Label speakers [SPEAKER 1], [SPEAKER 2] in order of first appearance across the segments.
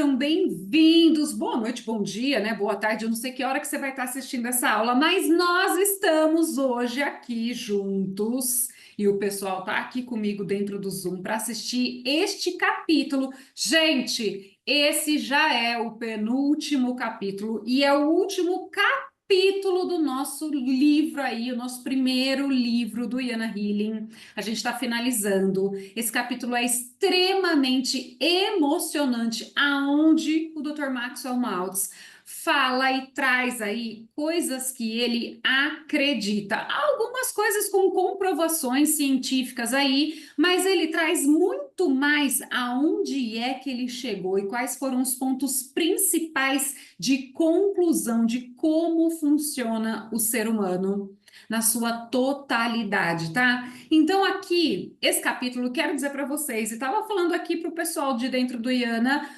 [SPEAKER 1] Sejam bem-vindos. Boa noite, bom dia, né? Boa tarde. Eu não sei que hora que você vai estar assistindo essa aula, mas nós estamos hoje aqui juntos e o pessoal está aqui comigo dentro do Zoom para assistir este capítulo. Gente, esse já é o penúltimo capítulo e é o último capítulo do nosso livro aí, o nosso primeiro livro do Jana Healing. A gente está finalizando. Esse capítulo é extremamente emocionante, aonde o Dr. Maxwell Maltz fala e traz aí coisas que ele acredita. Algumas coisas com comprovações científicas aí, mas ele traz muito mais aonde é que ele chegou e quais foram os pontos principais de conclusão de como funciona o ser humano na sua totalidade, tá? Então, aqui, esse capítulo, quero dizer para vocês, e estava falando aqui para o pessoal de dentro do Jana,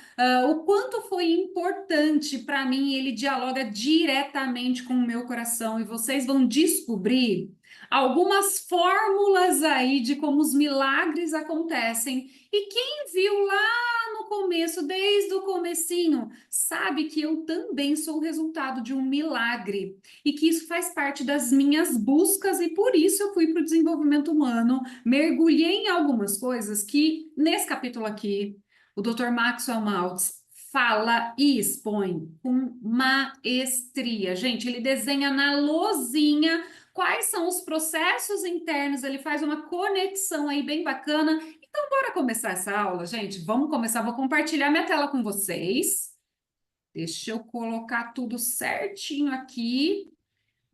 [SPEAKER 1] o quanto foi importante para mim, ele dialoga diretamente com o meu coração, e vocês vão descobrir algumas fórmulas aí de como os milagres acontecem. E quem viu lá no começo, desde o comecinho, sabe que eu também sou o resultado de um milagre e que isso faz parte das minhas buscas e por isso eu fui para o desenvolvimento humano, mergulhei em algumas coisas que nesse capítulo aqui o Dr. Maxwell Maltz fala e expõe com maestria. Gente, ele desenha na lousinha quais são os processos internos, ele faz uma conexão aí bem bacana. Então, bora começar essa aula, gente? Vamos começar, vou compartilhar minha tela com vocês. Deixa eu colocar tudo certinho aqui.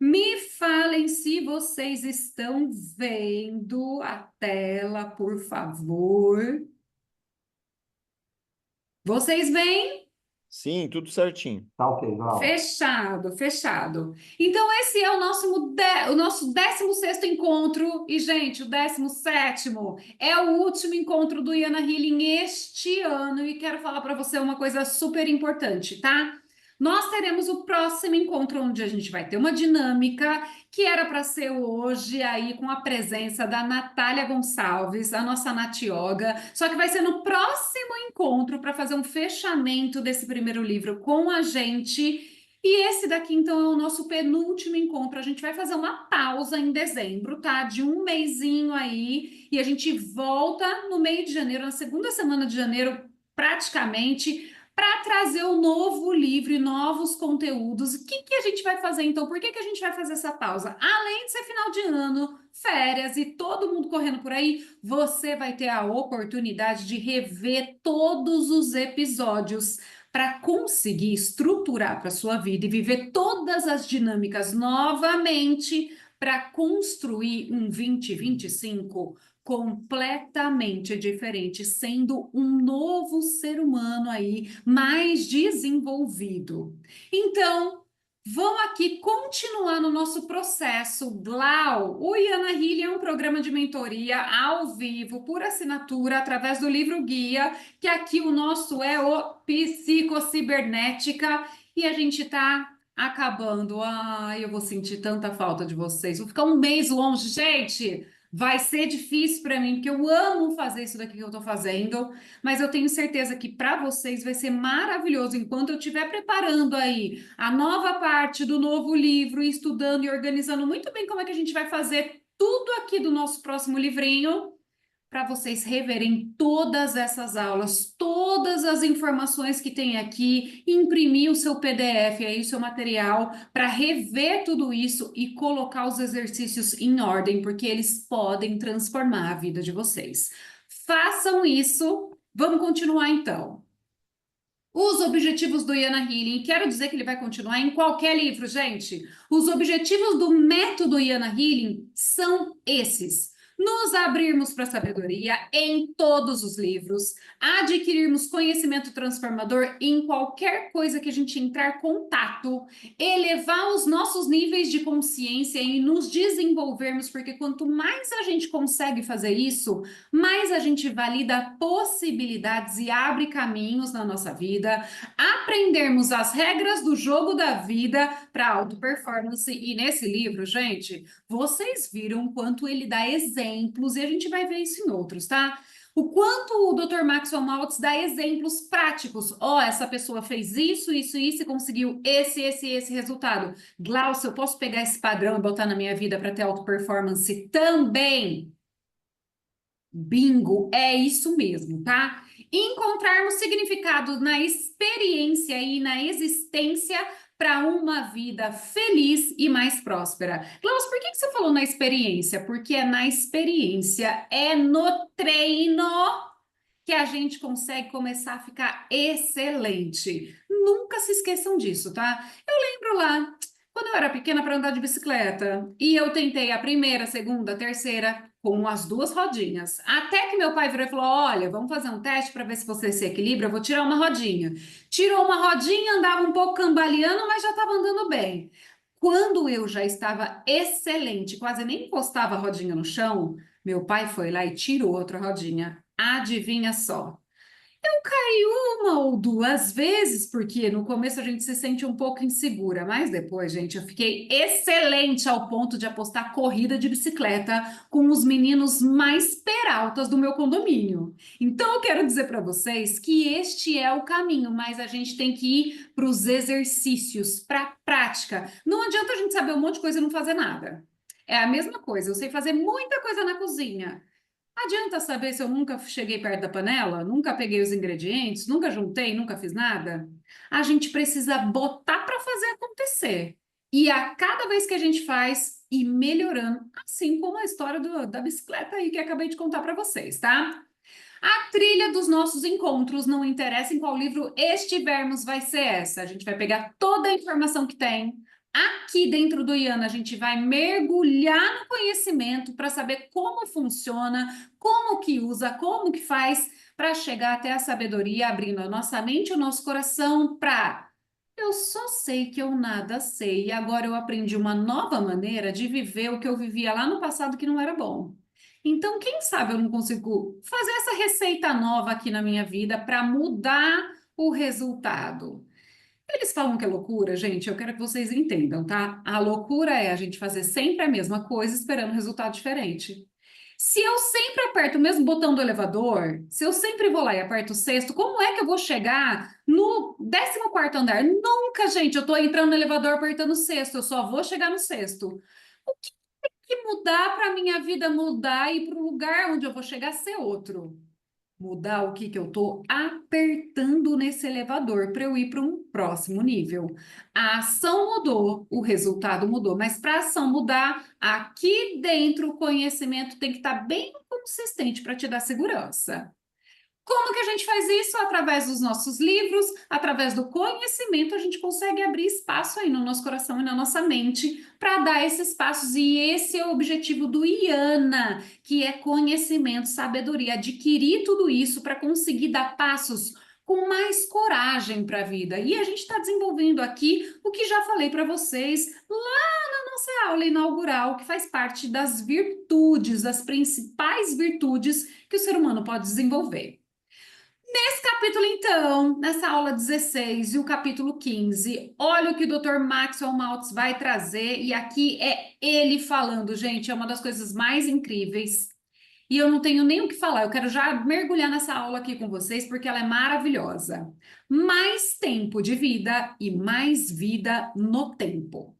[SPEAKER 1] Me falem se vocês estão vendo a tela, por favor. Vocês veem?
[SPEAKER 2] Sim, tudo certinho.
[SPEAKER 3] Tá ok, Val.
[SPEAKER 1] Fechado, fechado. Então, esse é o nosso 16º encontro. E, gente, o 17º é o último encontro do Jana Healing este ano. E quero falar para você uma coisa super importante, tá? Nós teremos o próximo encontro, onde a gente vai ter uma dinâmica que era para ser hoje, aí com a presença da Natália Gonçalves, a nossa Nat Yoga, só que vai ser no próximo encontro para fazer um fechamento desse primeiro livro com a gente. E esse daqui, então, é o nosso penúltimo encontro. A gente vai fazer uma pausa em dezembro, tá? De um mesinho aí, e a gente volta no meio de janeiro, na segunda semana de janeiro, praticamente para trazer um novo livro e novos conteúdos. O que a gente vai fazer então? Por que a gente vai fazer essa pausa? Além de ser final de ano, férias e todo mundo correndo por aí, você vai ter a oportunidade de rever todos os episódios para conseguir estruturar para sua vida e viver todas as dinâmicas novamente para construir um 2025 completamente diferente, sendo um novo ser humano aí, mais desenvolvido. Então, vamos aqui continuar no nosso processo. Glau, o Jana Healing é um programa de mentoria ao vivo, por assinatura, através do livro guia, que aqui o nosso é o Psicocibernética, e a gente está acabando. Ai, eu vou sentir tanta falta de vocês. Vou ficar um mês longe, gente. Vai ser difícil para mim, porque eu amo fazer isso daqui que eu estou fazendo, mas eu tenho certeza que para vocês vai ser maravilhoso enquanto eu estiver preparando aí a nova parte do novo livro, e estudando e organizando muito bem como é que a gente vai fazer tudo aqui do nosso próximo livrinho, para vocês reverem todas essas aulas, todas as informações que tem aqui, imprimir o seu PDF aí, o seu material, para rever tudo isso e colocar os exercícios em ordem, porque eles podem transformar a vida de vocês. Façam isso. Vamos continuar então. Os objetivos do Jana Healing, quero dizer que ele vai continuar em qualquer livro, gente. Os objetivos do método Jana Healing são esses: nos abrirmos para a sabedoria em todos os livros, adquirirmos conhecimento transformador em qualquer coisa que a gente entrar contato, elevar os nossos níveis de consciência e nos desenvolvermos, porque quanto mais a gente consegue fazer isso, mais a gente valida possibilidades e abre caminhos na nossa vida, aprendermos as regras do jogo da vida para alta performance. E nesse livro, gente, vocês viram quanto ele dá exemplos, e a gente vai ver isso em outros, tá? O quanto o Dr. Maxwell Maltz dá exemplos práticos. Ó, essa pessoa fez isso, isso, isso e conseguiu esse resultado. Glaucio, eu posso pegar esse padrão e botar na minha vida para ter auto performance também? Bingo, é isso mesmo, tá? Encontrarmos significado na experiência e na existência para uma vida feliz e mais próspera. Klaus, por que você falou na experiência? Porque é na experiência, é no treino que a gente consegue começar a ficar excelente. Nunca se esqueçam disso, tá? Eu lembro lá, quando eu era pequena para andar de bicicleta, e eu tentei a primeira, a segunda, a terceira, com as duas rodinhas. Até que meu pai virou e falou: Olha, vamos fazer um teste para ver se você se equilibra. Eu vou tirar uma rodinha. Tirou uma rodinha, andava um pouco cambaleando, mas já estava andando bem. Quando eu já estava excelente, quase nem encostava a rodinha no chão, meu pai foi lá e tirou outra rodinha. Adivinha só? Eu caí uma ou duas vezes, porque no começo a gente se sente um pouco insegura, mas depois, gente, eu fiquei excelente ao ponto de apostar corrida de bicicleta com os meninos mais peraltas do meu condomínio. Então, eu quero dizer para vocês que este é o caminho, mas a gente tem que ir para os exercícios, para a prática. Não adianta a gente saber um monte de coisa e não fazer nada. É a mesma coisa, eu sei fazer muita coisa na cozinha. Adianta saber se eu nunca cheguei perto da panela, nunca peguei os ingredientes, nunca juntei, nunca fiz nada? A gente precisa botar para fazer acontecer. E a cada vez que a gente faz, ir melhorando, assim como a história da bicicleta aí que eu acabei de contar para vocês, tá? A trilha dos nossos encontros, não interessa em qual livro estivermos, vai ser essa. A gente vai pegar toda a informação que tem. Aqui dentro do IANA, a gente vai mergulhar no conhecimento para saber como funciona, como que usa, como que faz para chegar até a sabedoria, abrindo a nossa mente e o nosso coração para eu só sei que eu nada sei e agora eu aprendi uma nova maneira de viver o que eu vivia lá no passado que não era bom. Então, quem sabe eu não consigo fazer essa receita nova aqui na minha vida para mudar o resultado. Eles falam que é loucura, gente, eu quero que vocês entendam, tá? A loucura é a gente fazer sempre a mesma coisa esperando um resultado diferente. Se eu sempre aperto o mesmo botão do elevador, se eu sempre vou lá e aperto o sexto, como é que eu vou chegar no 14º andar? Nunca, gente, eu tô entrando no elevador apertando o sexto, eu só vou chegar no sexto. O que tem que mudar para minha vida mudar e para o lugar onde eu vou chegar ser outro? Mudar o que eu estou apertando nesse elevador para eu ir para um próximo nível. A ação mudou, o resultado mudou, mas para a ação mudar, aqui dentro o conhecimento tem que estar bem consistente para te dar segurança. Como que a gente faz isso? Através dos nossos livros, através do conhecimento, a gente consegue abrir espaço aí no nosso coração e na nossa mente para dar esses passos. E esse é o objetivo do IANA, que é conhecimento, sabedoria, adquirir tudo isso para conseguir dar passos com mais coragem para a vida. E a gente está desenvolvendo aqui o que já falei para vocês lá na nossa aula inaugural, que faz parte das virtudes, das principais virtudes que o ser humano pode desenvolver. Nesse capítulo, então, nessa aula 16 e o capítulo 15, olha o que o Dr. Maxwell Maltz vai trazer, e aqui é ele falando, gente, é uma das coisas mais incríveis, e eu não tenho nem o que falar, eu quero já mergulhar nessa aula aqui com vocês, porque ela é maravilhosa. Mais tempo de vida e mais vida no tempo.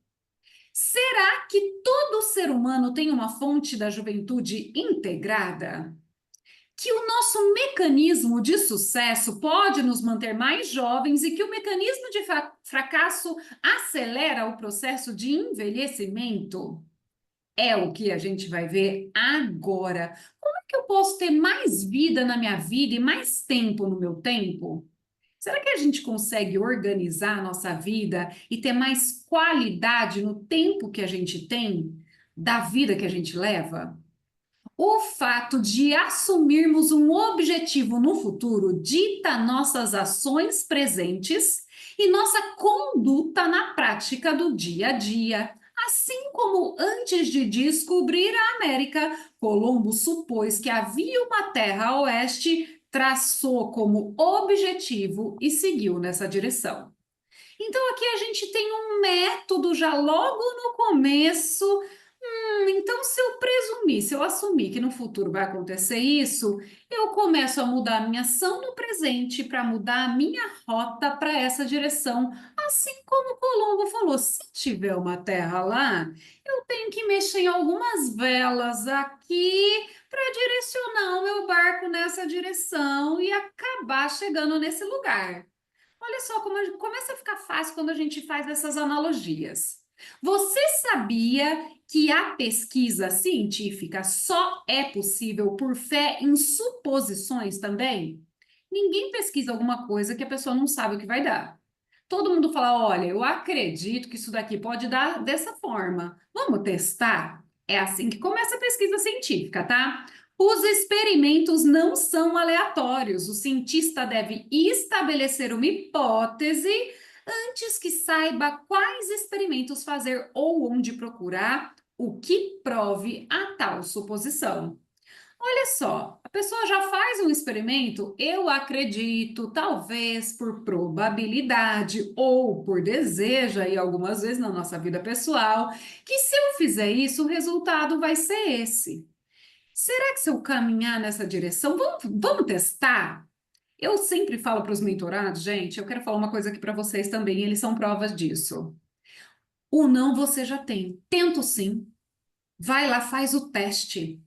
[SPEAKER 1] Será que todo ser humano tem uma fonte da juventude integrada? Que o nosso mecanismo de sucesso pode nos manter mais jovens e que o mecanismo de fracasso acelera o processo de envelhecimento? É o que a gente vai ver agora. Como é que eu posso ter mais vida na minha vida e mais tempo no meu tempo? Será que a gente consegue organizar a nossa vida e ter mais qualidade no tempo que a gente tem, da vida que a gente leva? O fato de assumirmos um objetivo no futuro dita nossas ações presentes e nossa conduta na prática do dia a dia. Assim como antes de descobrir a América, Colombo supôs que havia uma terra a oeste, traçou como objetivo e seguiu nessa direção. Então, aqui a gente tem um método já logo no começo Então, se eu presumir, se eu assumir que no futuro vai acontecer isso, eu começo a mudar a minha ação no presente para mudar a minha rota para essa direção. Assim como Colombo falou, se tiver uma terra lá, eu tenho que mexer em algumas velas aqui para direcionar o meu barco nessa direção e acabar chegando nesse lugar. Olha só como começa a ficar fácil quando a gente faz essas analogias. Você sabia que a pesquisa científica só é possível por fé em suposições também? Ninguém pesquisa alguma coisa que a pessoa não sabe o que vai dar. Todo mundo fala: olha, eu acredito que isso daqui pode dar dessa forma. Vamos testar? É assim que começa a pesquisa científica, tá? Os experimentos não são aleatórios. O cientista deve estabelecer uma hipótese antes que saiba quais experimentos fazer ou onde procurar, o que prove a tal suposição. Olha só, a pessoa já faz um experimento, eu acredito, talvez por probabilidade ou por desejo, e algumas vezes na nossa vida pessoal, que se eu fizer isso, o resultado vai ser esse. Será que se eu caminhar nessa direção, vamos testar? Eu sempre falo para os mentorados, gente, eu quero falar uma coisa aqui para vocês também, eles são provas disso. O não você já tem. Tenta sim. Vai lá, faz o teste.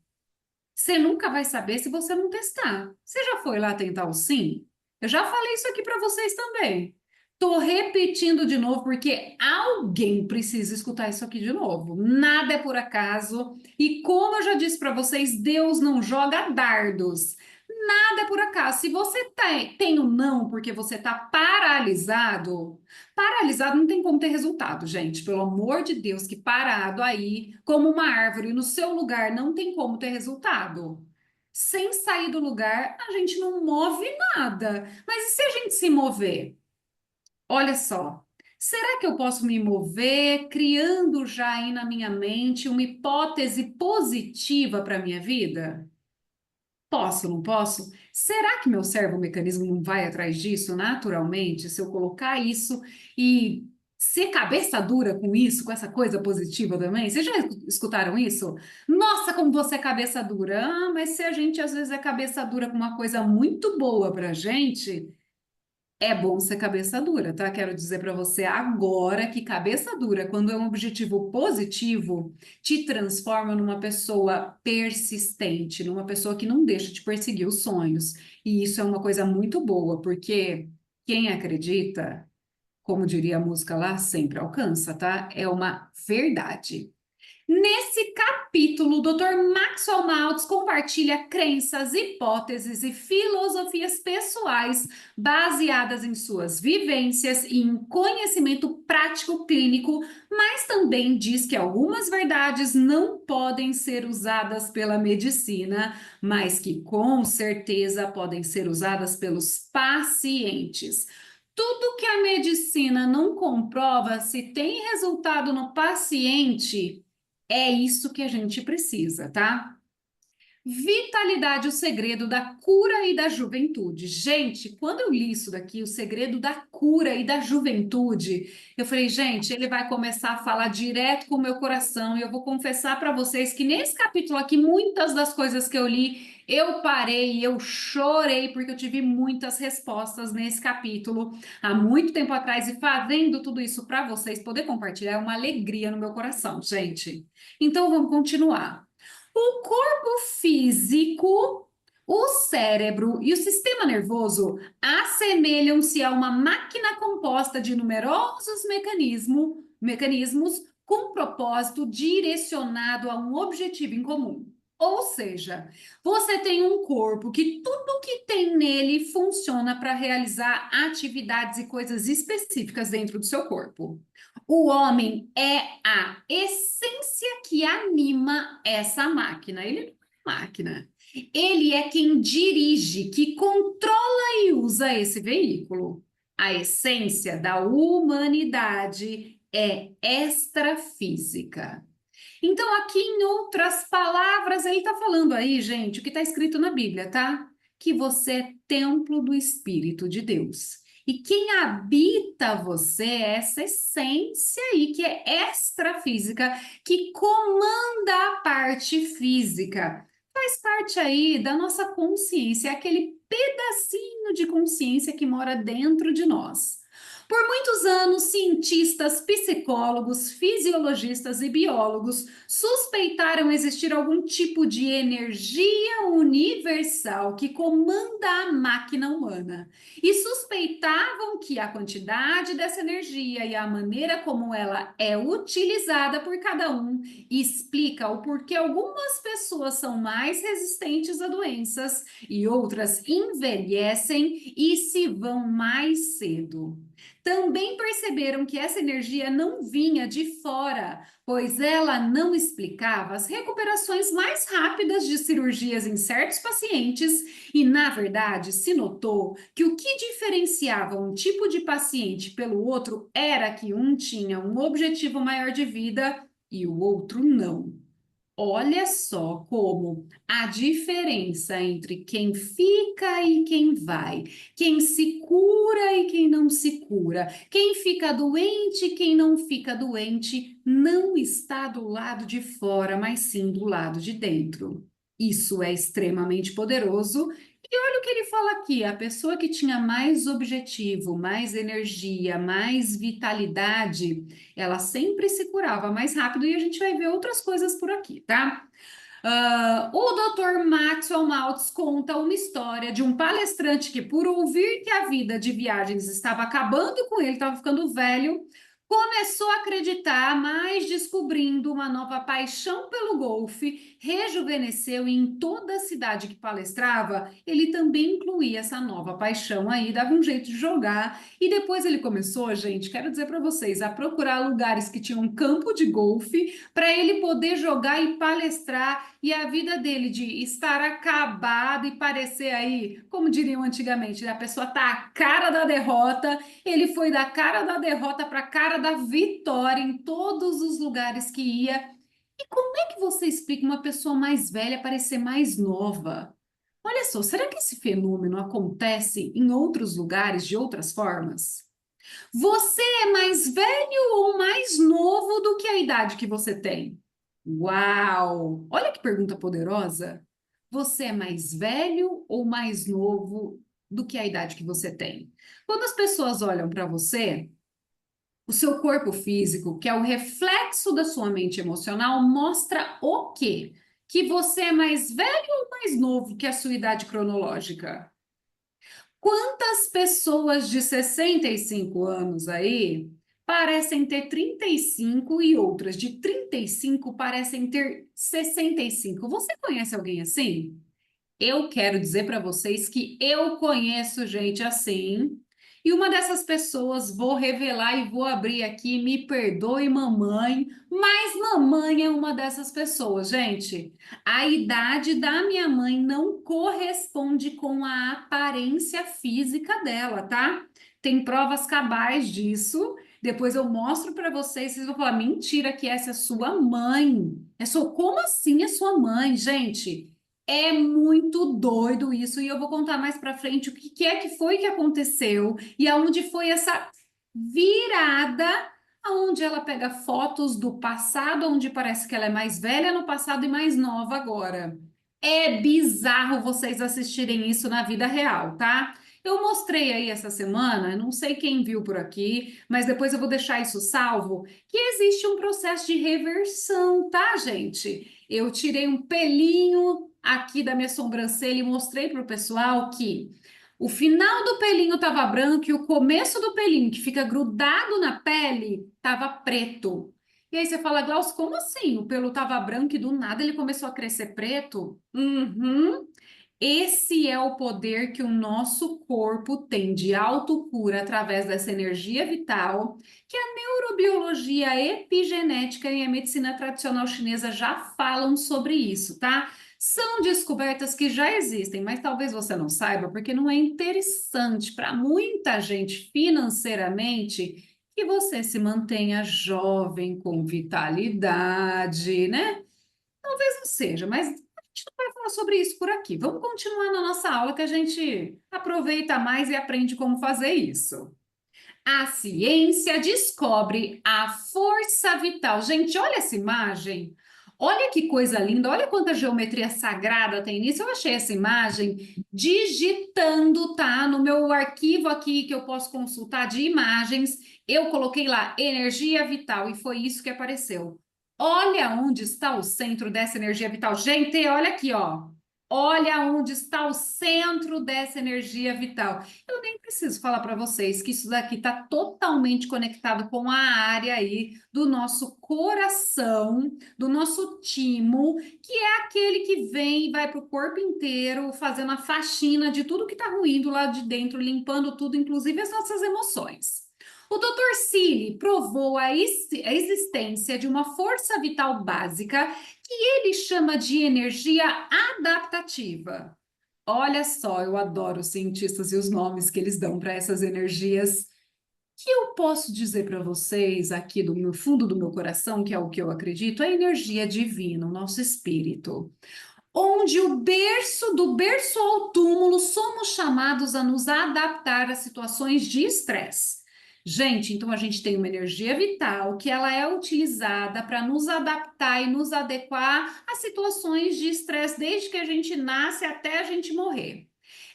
[SPEAKER 1] Você nunca vai saber se você não testar. Você já foi lá tentar o sim? Eu já falei isso aqui para vocês também. Tô repetindo de novo porque alguém precisa escutar isso aqui de novo. Nada é por acaso. E como eu já disse para vocês, Deus não joga dardos. Nada é por acaso. Se você tem o não porque você está paralisado, paralisado não tem como ter resultado, gente. Pelo amor de Deus, que parado aí, como uma árvore no seu lugar, não tem como ter resultado. Sem sair do lugar, a gente não move nada. Mas e se a gente se mover? Olha só. Será que eu posso me mover criando já aí na minha mente uma hipótese positiva para a minha vida? Posso, não posso? Será que meu mecanismo não vai atrás disso naturalmente? Se eu colocar isso e ser cabeça dura com isso, com essa coisa positiva também? Vocês já escutaram isso? Nossa, como você é cabeça dura. Ah, mas se a gente às vezes é cabeça dura com uma coisa muito boa pra gente, é bom ser cabeça dura, tá? Quero dizer para você agora que cabeça dura, quando é um objetivo positivo, te transforma numa pessoa persistente, numa pessoa que não deixa de perseguir os sonhos. E isso é uma coisa muito boa, porque quem acredita, como diria a música lá, sempre alcança, tá? É uma verdade. Nesse capítulo, o Dr. Maxwell Maltz compartilha crenças, hipóteses e filosofias pessoais baseadas em suas vivências e em conhecimento prático clínico, mas também diz que algumas verdades não podem ser usadas pela medicina, mas que com certeza podem ser usadas pelos pacientes. Tudo que a medicina não comprova se tem resultado no paciente é isso que a gente precisa, tá? Vitalidade, o segredo da cura e da juventude. Gente, quando eu li isso daqui, o segredo da cura e da juventude, eu falei, gente, ele vai começar a falar direto com o meu coração. E eu vou confessar para vocês que nesse capítulo aqui, muitas das coisas que eu li, eu parei, eu chorei, porque eu tive muitas respostas nesse capítulo há muito tempo atrás. E fazendo tudo isso para vocês, poder compartilhar é uma alegria no meu coração, gente. Então vamos continuar. O corpo físico, o cérebro e o sistema nervoso assemelham-se a uma máquina composta de numerosos mecanismos com propósito direcionado a um objetivo em comum. Ou seja, você tem um corpo que tudo que tem nele funciona para realizar atividades e coisas específicas dentro do seu corpo. O homem é a essência que anima essa máquina. Ele não é uma máquina. Ele é quem dirige, que controla e usa esse veículo. A essência da humanidade é extrafísica. Então, aqui em outras palavras, ele está falando aí, gente, o que está escrito na Bíblia, tá? Que você é templo do Espírito de Deus. E quem habita você é essa essência aí que é extrafísica, que comanda a parte física. Faz parte aí da nossa consciência, é aquele pedacinho de consciência que mora dentro de nós. Por muitos anos, cientistas, psicólogos, fisiologistas e biólogos suspeitaram existir algum tipo de energia universal que comanda a máquina humana e suspeitavam que a quantidade dessa energia e a maneira como ela é utilizada por cada um explica o porquê algumas pessoas são mais resistentes a doenças e outras envelhecem e se vão mais cedo. Também perceberam que essa energia não vinha de fora, pois ela não explicava as recuperações mais rápidas de cirurgias em certos pacientes, e, na verdade, se notou que o que diferenciava um tipo de paciente pelo outro era que um tinha um objetivo maior de vida e o outro não. Olha só como a diferença entre quem fica e quem vai, quem se cura e quem não se cura, quem fica doente e quem não fica doente, não está do lado de fora, mas sim do lado de dentro. Isso é extremamente poderoso. E olha o que ele fala aqui: a pessoa que tinha mais objetivo, mais energia, mais vitalidade, ela sempre se curava mais rápido e a gente vai ver outras coisas por aqui, tá? O Dr. Maxwell Maltz conta uma história de um palestrante que, por ouvir que a vida de viagens estava acabando com ele, estava ficando velho, começou a acreditar, mas descobrindo uma nova paixão pelo golfe, rejuvenesceu e em toda a cidade que palestrava, ele também incluía essa nova paixão aí, dava um jeito de jogar. E depois ele começou, gente, quero dizer para vocês, a procurar lugares que tinham um campo de golfe para ele poder jogar e palestrar, e a vida dele de estar acabado e parecer aí, como diriam antigamente, a pessoa tá a cara da derrota, ele foi da cara da derrota para a cara da vitória em todos os lugares que ia. E como é que você explica uma pessoa mais velha parecer mais nova? Olha só, será que esse fenômeno acontece em outros lugares de outras formas? Você é mais velho ou mais novo do que a idade que você tem? Uau! Olha que pergunta poderosa. Você é mais velho ou mais novo do que a idade que você tem? Quando as pessoas olham para você, o seu corpo físico, que é o reflexo da sua mente emocional, mostra o quê? Que você é mais velho ou mais novo que a sua idade cronológica? Quantas pessoas de 65 anos aí parecem ter 35 e outras de 35 parecem ter 65? Você conhece alguém assim? Eu quero dizer para vocês que eu conheço gente assim, e uma dessas pessoas vou revelar e vou abrir aqui, me perdoe, mamãe, mas mamãe é uma dessas pessoas, gente. A idade da minha mãe não corresponde com a aparência física dela, tá? Tem provas cabais disso. Depois eu mostro para vocês, vocês vão falar, mentira que essa é sua mãe. Como assim é sua mãe, gente? É muito doido isso, e eu vou contar mais para frente o que é que foi que aconteceu e aonde foi essa virada, aonde ela pega fotos do passado, onde parece que ela é mais velha no passado e mais nova agora. É bizarro vocês assistirem isso na vida real, tá? Eu mostrei aí essa semana, não sei quem viu por aqui, mas depois eu vou deixar isso salvo, que existe um processo de reversão, tá, gente? Eu tirei um pelinho aqui da minha sobrancelha e mostrei para o pessoal que o final do pelinho estava branco e o começo do pelinho, que fica grudado na pele, estava preto. E aí você fala, Glaucio, como assim? O pelo estava branco e do nada ele começou a crescer preto? Uhum. Esse é o poder que o nosso corpo tem de autocura através dessa energia vital, que a neurobiologia epigenética e a medicina tradicional chinesa já falam sobre isso, tá? São descobertas que já existem, mas talvez você não saiba, porque não é interessante para muita gente financeiramente que você se mantenha jovem, com vitalidade, né? Talvez não seja, mas gente não vai falar sobre isso por aqui. Vamos continuar na nossa aula que a gente aproveita mais e aprende como fazer isso. A ciência descobre a força vital. Gente, olha essa imagem. Olha que coisa linda, olha quanta geometria sagrada tem nisso. Eu achei essa imagem digitando, tá? No meu arquivo aqui que eu posso consultar de imagens, eu coloquei lá energia vital e foi isso que apareceu. Olha onde está o centro dessa energia vital. Gente, olha aqui, ó. Olha onde está o centro dessa energia vital. Eu nem preciso falar para vocês que isso daqui está totalmente conectado com a área aí do nosso coração, do nosso timo, que é aquele que vem e vai para o corpo inteiro, fazendo a faxina de tudo que está ruim do lado de dentro, limpando tudo, inclusive as nossas emoções. O Dr. Cili provou a existência de uma força vital básica que ele chama de energia adaptativa. Olha só, eu adoro os cientistas e os nomes que eles dão para essas energias. Que eu posso dizer para vocês aqui do fundo do meu coração, que é o que eu acredito, a energia divina, o nosso espírito. Onde do berço ao túmulo, somos chamados a nos adaptar a situações de estresse. Gente, então a gente tem uma energia vital que ela é utilizada para nos adaptar e nos adequar a situações de estresse desde que a gente nasce até a gente morrer.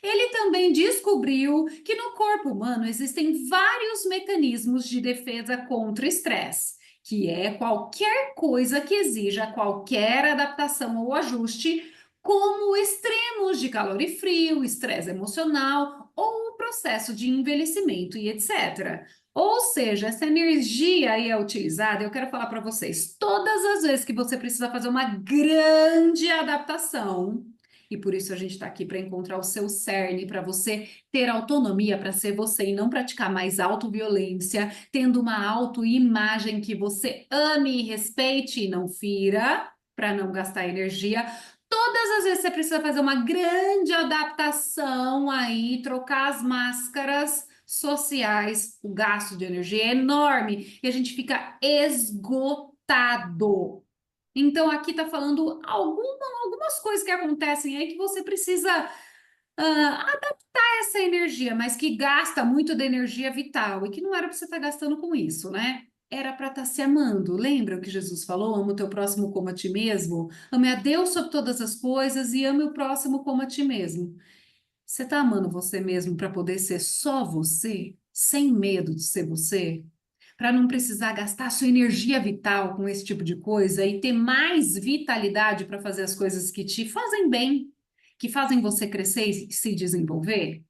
[SPEAKER 1] Ele também descobriu que no corpo humano existem vários mecanismos de defesa contra o estresse, que é qualquer coisa que exija qualquer adaptação ou ajuste, como extremos de calor e frio, estresse emocional ou o processo de envelhecimento e etc. Ou seja, essa energia aí é utilizada, eu quero falar para vocês, todas as vezes que você precisa fazer uma grande adaptação, e por isso a gente está aqui para encontrar o seu cerne, para você ter autonomia para ser você e não praticar mais autoviolência, tendo uma autoimagem que você ame e respeite e não fira, para não gastar energia. Todas as vezes você precisa fazer uma grande adaptação aí, trocar as máscaras sociais, o gasto de energia é enorme e a gente fica esgotado. Então, aqui está falando algumas coisas que acontecem aí que você precisa adaptar essa energia, mas que gasta muito da energia vital e que não era para você estar gastando com isso, né? Era para estar se amando. Lembra o que Jesus falou? Ama o teu próximo como a ti mesmo. Ame a Deus sobre todas as coisas e ame o próximo como a ti mesmo. Você está amando você mesmo para poder ser só você, sem medo de ser você? Para não precisar gastar sua energia vital com esse tipo de coisa e ter mais vitalidade para fazer as coisas que te fazem bem, que fazem você crescer e se desenvolver?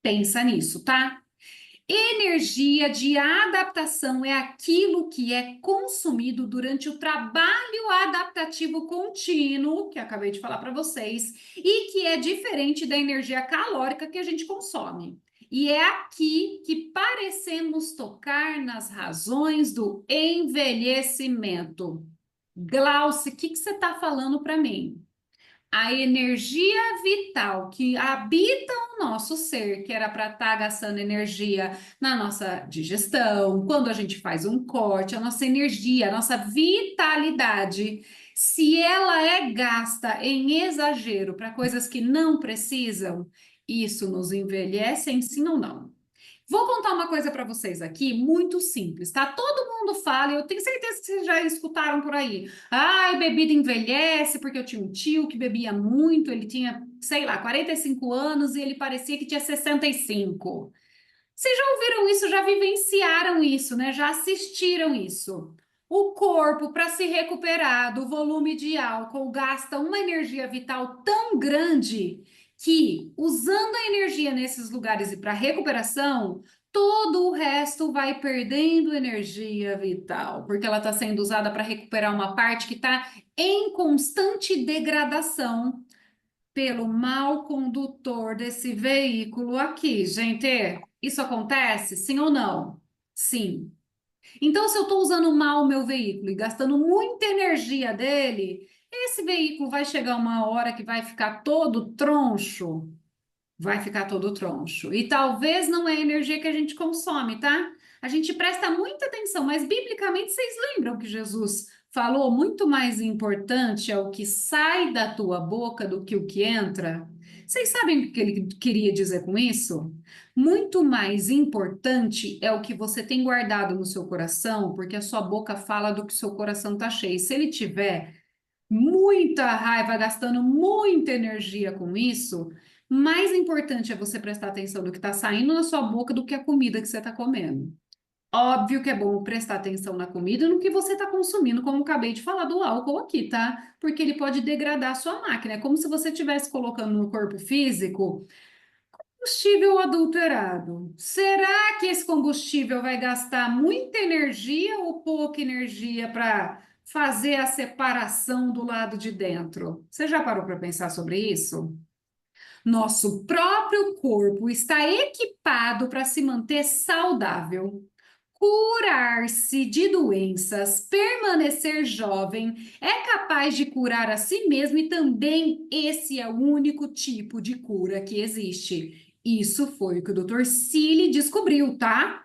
[SPEAKER 1] Pensa nisso, tá? Energia de adaptação é aquilo que é consumido durante o trabalho adaptativo contínuo, que eu acabei de falar para vocês, e que é diferente da energia calórica que a gente consome. E é aqui que parecemos tocar nas razões do envelhecimento. Glauce, o que você está falando para mim? A energia vital que habita o nosso ser, que era para estar gastando energia na nossa digestão, quando a gente faz um corte, a nossa energia, a nossa vitalidade, se ela é gasta em exagero para coisas que não precisam, isso nos envelhece, sim ou não? Vou contar uma coisa para vocês aqui, muito simples, tá? Todo mundo fala, eu tenho certeza que vocês já escutaram por aí. Ai, bebida envelhece, porque eu tinha um tio que bebia muito, ele tinha, sei lá, 45 anos e ele parecia que tinha 65. Vocês já ouviram isso, já vivenciaram isso, né? Já assistiram isso. O corpo, para se recuperar do volume de álcool, gasta uma energia vital tão grande que, usando a energia nesses lugares e para recuperação, todo o resto vai perdendo energia vital, porque ela está sendo usada para recuperar uma parte que está em constante degradação pelo mau condutor desse veículo aqui, gente. Isso acontece? Sim ou não? Sim. Então, se eu estou usando mal o meu veículo e gastando muita energia dele, esse veículo vai chegar uma hora que vai ficar todo troncho. Vai ficar todo troncho. E talvez não é a energia que a gente consome, tá? A gente presta muita atenção, mas biblicamente vocês lembram que Jesus falou muito mais importante é o que sai da tua boca do que o que entra? Vocês sabem o que ele queria dizer com isso? Muito mais importante é o que você tem guardado no seu coração, porque a sua boca fala do que o seu coração está cheio. Se ele tiver muita raiva, gastando muita energia com isso, mais importante é você prestar atenção no que está saindo na sua boca do que a comida que você está comendo. Óbvio que é bom prestar atenção na comida e no que você está consumindo, como acabei de falar do álcool aqui, tá? Porque ele pode degradar a sua máquina. É como se você estivesse colocando no corpo físico combustível adulterado. Será que esse combustível vai gastar muita energia ou pouca energia para fazer a separação do lado de dentro? Você já parou para pensar sobre isso? Nosso próprio corpo está equipado para se manter saudável, curar-se de doenças, permanecer jovem, é capaz de curar a si mesmo e também esse é o único tipo de cura que existe. Isso foi o que o Dr. Seeley descobriu, tá?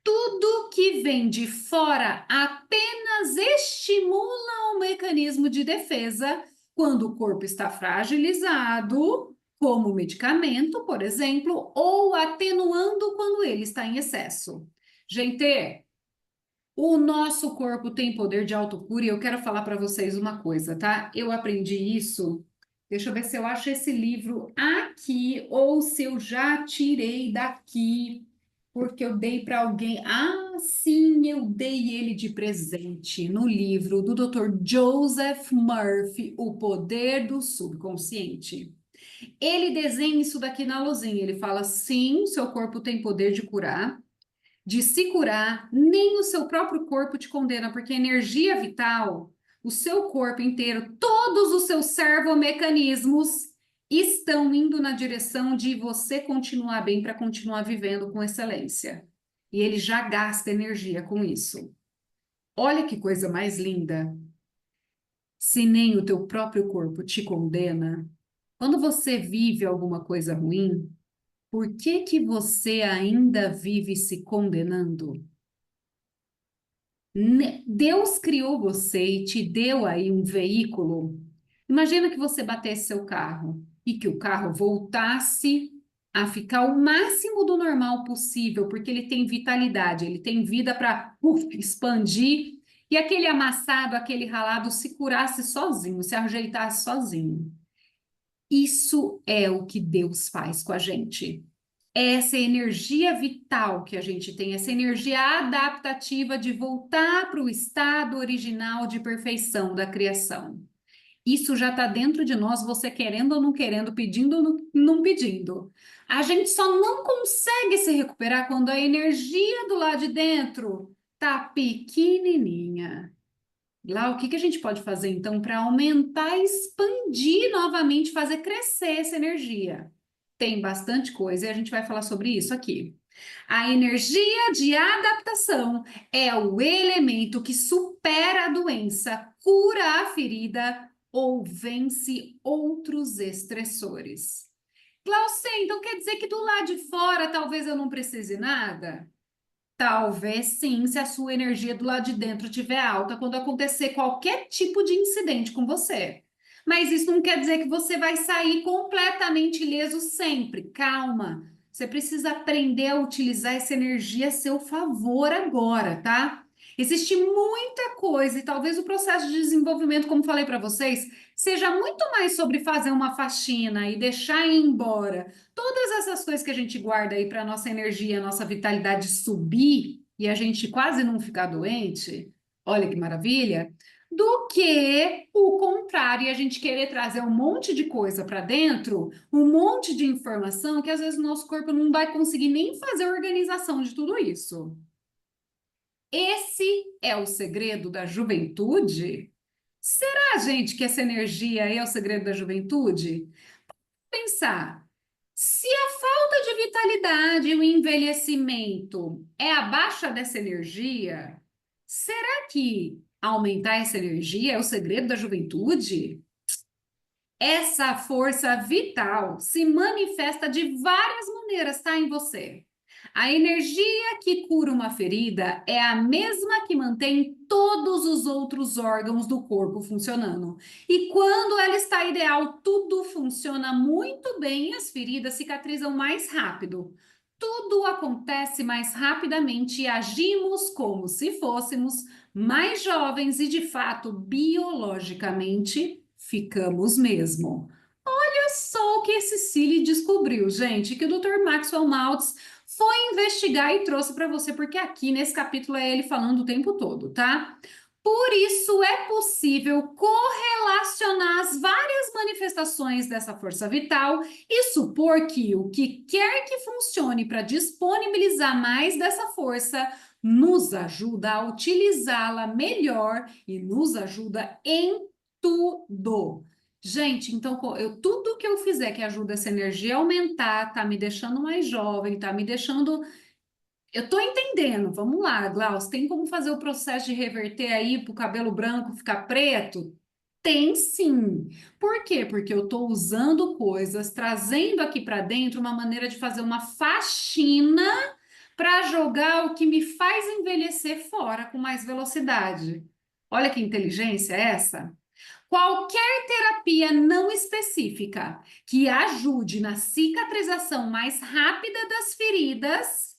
[SPEAKER 1] Tudo que vem de fora apenas estimula o mecanismo de defesa quando o corpo está fragilizado, como medicamento, por exemplo, ou atenuando quando ele está em excesso. Gente, o nosso corpo tem poder de autocura e eu quero falar para vocês uma coisa, tá? Eu aprendi isso. Deixa eu ver se eu acho esse livro aqui ou se eu já tirei daqui, porque eu dei para alguém. Ah, sim, eu dei ele de presente no livro do Dr. Joseph Murphy, O Poder do Subconsciente. Ele desenha isso daqui na luzinha. Ele fala: sim, seu corpo tem poder de curar, de se curar, nem o seu próprio corpo te condena, porque a energia vital, o seu corpo inteiro, todos os seus servomecanismos estão indo na direção de você continuar bem para continuar vivendo com excelência. E ele já gasta energia com isso. Olha que coisa mais linda. Se nem o teu próprio corpo te condena, quando você vive alguma coisa ruim, por que que você ainda vive se condenando? Deus criou você e te deu aí um veículo. Imagina que você batesse seu carro e que o carro voltasse a ficar o máximo do normal possível, porque ele tem vitalidade, ele tem vida para expandir e aquele amassado, aquele ralado se curasse sozinho, se ajeitasse sozinho. Isso é o que Deus faz com a gente. Essa energia vital que a gente tem, essa energia adaptativa de voltar para o estado original de perfeição da criação. Isso já está dentro de nós, você querendo ou não querendo, pedindo ou não pedindo. A gente só não consegue se recuperar quando a energia do lado de dentro está pequenininha. Lá, o que que a gente pode fazer então para aumentar, expandir novamente, fazer crescer essa energia? Tem bastante coisa e a gente vai falar sobre isso aqui. A energia de adaptação é o elemento que supera a doença, cura a ferida ou vence outros estressores. Glaucia, então quer dizer que do lado de fora talvez eu não precise nada? Talvez sim, se a sua energia do lado de dentro estiver alta quando acontecer qualquer tipo de incidente com você. Mas isso não quer dizer que você vai sair completamente ileso sempre. Calma. Você precisa aprender a utilizar essa energia a seu favor agora, tá? Existe muita coisa e talvez o processo de desenvolvimento, como falei para vocês, seja muito mais sobre fazer uma faxina e deixar ir embora todas essas coisas que a gente guarda aí para a nossa energia, a nossa vitalidade subir e a gente quase não ficar doente, olha que maravilha, do que o contrário, e a gente querer trazer um monte de coisa para dentro, um monte de informação que às vezes o nosso corpo não vai conseguir nem fazer a organização de tudo isso. Esse é o segredo da juventude? Será, gente, que essa energia é o segredo da juventude? Pensar. Se a falta de vitalidade e o envelhecimento é a baixa dessa energia, será que aumentar essa energia é o segredo da juventude? Essa força vital se manifesta de várias maneiras, tá, em você. A energia que cura uma ferida é a mesma que mantém todos os outros órgãos do corpo funcionando. E quando ela está ideal, tudo funciona muito bem e as feridas cicatrizam mais rápido. Tudo acontece mais rapidamente e agimos como se fôssemos mais jovens e, de fato, biologicamente, ficamos mesmo. Olha só o que esse Cili descobriu, gente, que o Dr. Maxwell Maltz foi investigar e trouxe para você, porque aqui nesse capítulo é ele falando o tempo todo, tá? Por isso é possível correlacionar as várias manifestações dessa força vital e supor que o que quer que funcione para disponibilizar mais dessa força nos ajuda a utilizá-la melhor e nos ajuda em tudo. Gente, então tudo que eu fizer que ajuda essa energia a aumentar, tá me deixando mais jovem, tá me deixando. Eu tô entendendo. Vamos lá, Glaucio, tem como fazer o processo de reverter aí para o cabelo branco ficar preto? Tem sim. Por quê? Porque eu tô usando coisas, trazendo aqui para dentro uma maneira de fazer uma faxina para jogar o que me faz envelhecer fora com mais velocidade. Olha que inteligência é essa? Qualquer terapia não específica que ajude na cicatrização mais rápida das feridas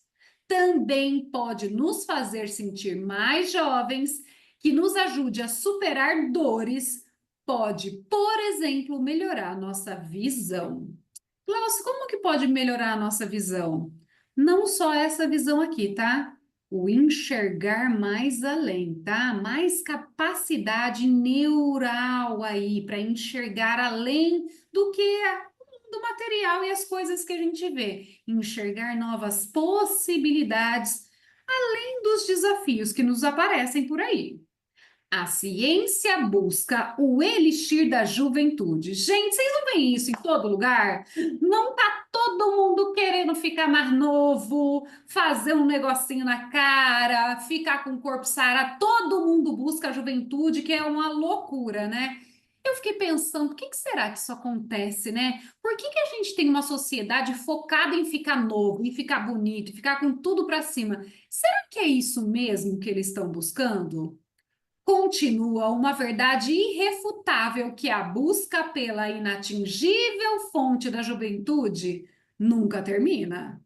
[SPEAKER 1] também pode nos fazer sentir mais jovens, que nos ajude a superar dores, pode, por exemplo, melhorar nossa visão. Glaucio, como que pode melhorar a nossa visão? Não só essa visão aqui, tá? O enxergar mais além, tá? Mais capacidade neural aí para enxergar além do que do material e as coisas que a gente vê. Enxergar novas possibilidades além dos desafios que nos aparecem por aí. A ciência busca o elixir da juventude. Gente, vocês não veem isso em todo lugar? Não tá todo mundo querendo ficar mais novo, fazer um negocinho na cara, ficar com o corpo sarado. Todo mundo busca a juventude, que é uma loucura, né? Eu fiquei pensando, por que que será que isso acontece, né? Por que que a gente tem uma sociedade focada em ficar novo, em ficar bonito, em ficar com tudo para cima? Será que é isso mesmo que eles estão buscando? Continua uma verdade irrefutável que a busca pela inatingível fonte da juventude nunca termina.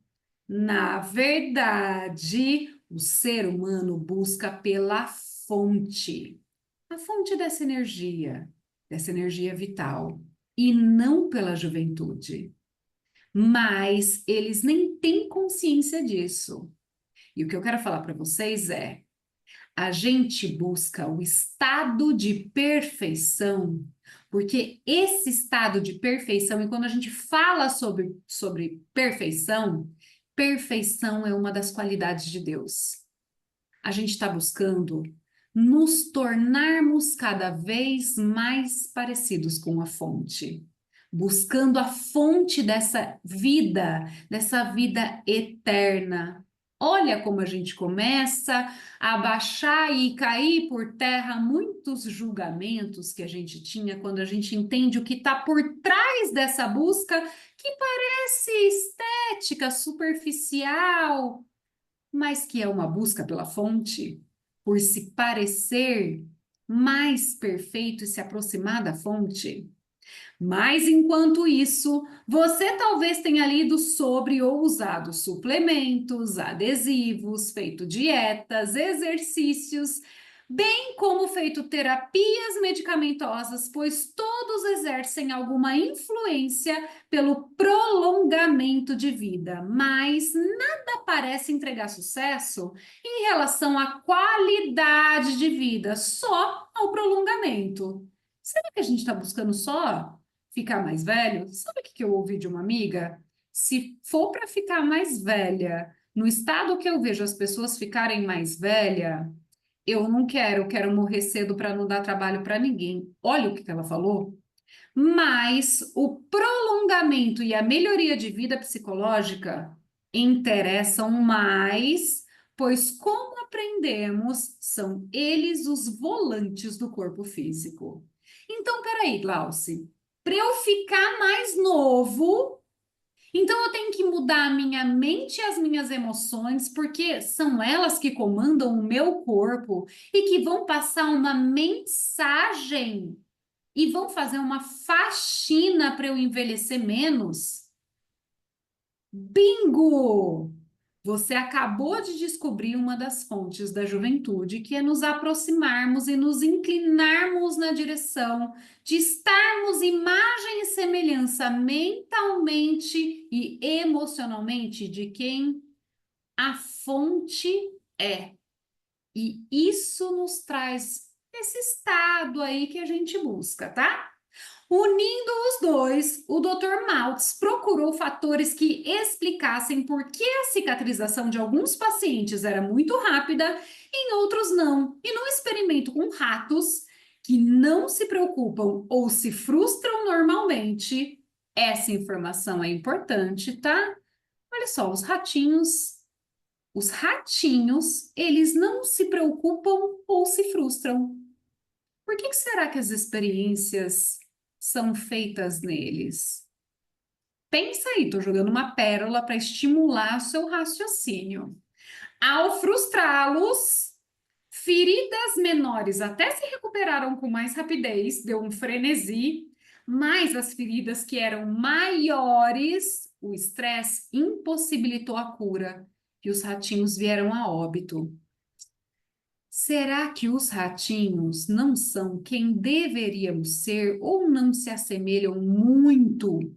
[SPEAKER 1] Na verdade, o ser humano busca pela fonte, a fonte dessa energia vital, e não pela juventude. Mas eles nem têm consciência disso. E o que eu quero falar para vocês é: a gente busca o estado de perfeição, porque esse estado de perfeição, e quando a gente fala sobre perfeição, perfeição é uma das qualidades de Deus. A gente está buscando nos tornarmos cada vez mais parecidos com a fonte, buscando a fonte dessa vida eterna. Olha como a gente começa a baixar e cair por terra muitos julgamentos que a gente tinha quando a gente entende o que está por trás dessa busca, que parece estética, superficial, mas que é uma busca pela fonte, por se parecer mais perfeito e se aproximar da fonte. Mas enquanto isso, você talvez tenha lido sobre ou usado suplementos, adesivos, feito dietas, exercícios, bem como feito terapias medicamentosas, pois todos exercem alguma influência pelo prolongamento de vida, mas nada parece entregar sucesso em relação à qualidade de vida, só ao prolongamento. Será que a gente está buscando só ficar mais velho? Sabe o que que eu ouvi de uma amiga? Se for para ficar mais velha, no estado que eu vejo as pessoas ficarem mais velha, eu não quero, quero morrer cedo para não dar trabalho para ninguém. Olha o que que ela falou. Mas o prolongamento e a melhoria de vida psicológica interessam mais, pois, como aprendemos, são eles os volantes do corpo físico. Então, peraí, Glauci, para eu ficar mais novo, Então eu tenho que mudar a minha mente e as minhas emoções, porque são elas que comandam o meu corpo e que vão passar uma mensagem e vão fazer uma faxina para eu envelhecer menos. Bingo! Você acabou de descobrir uma das fontes da juventude, que é nos aproximarmos e nos inclinarmos na direção de estarmos imagem e semelhança mentalmente e emocionalmente de quem a fonte é. E isso nos traz esse estado aí que a gente busca, tá? Unindo os dois, o Dr. Maltz procurou fatores que explicassem por que a cicatrização de alguns pacientes era muito rápida, em outros não. E num experimento com ratos que não se preocupam ou se frustram normalmente, essa informação é importante, tá? Olha só, os ratinhos, eles não se preocupam ou se frustram. Por que será que as experiências são feitas neles? Pensa aí, estou jogando uma pérola para estimular o seu raciocínio. Ao frustrá-los, feridas menores até se recuperaram com mais rapidez, deu um frenesi, mas as feridas que eram maiores, o estresse impossibilitou a cura e os ratinhos vieram a óbito. Será que os ratinhos não são quem deveríamos ser ou não se assemelham muito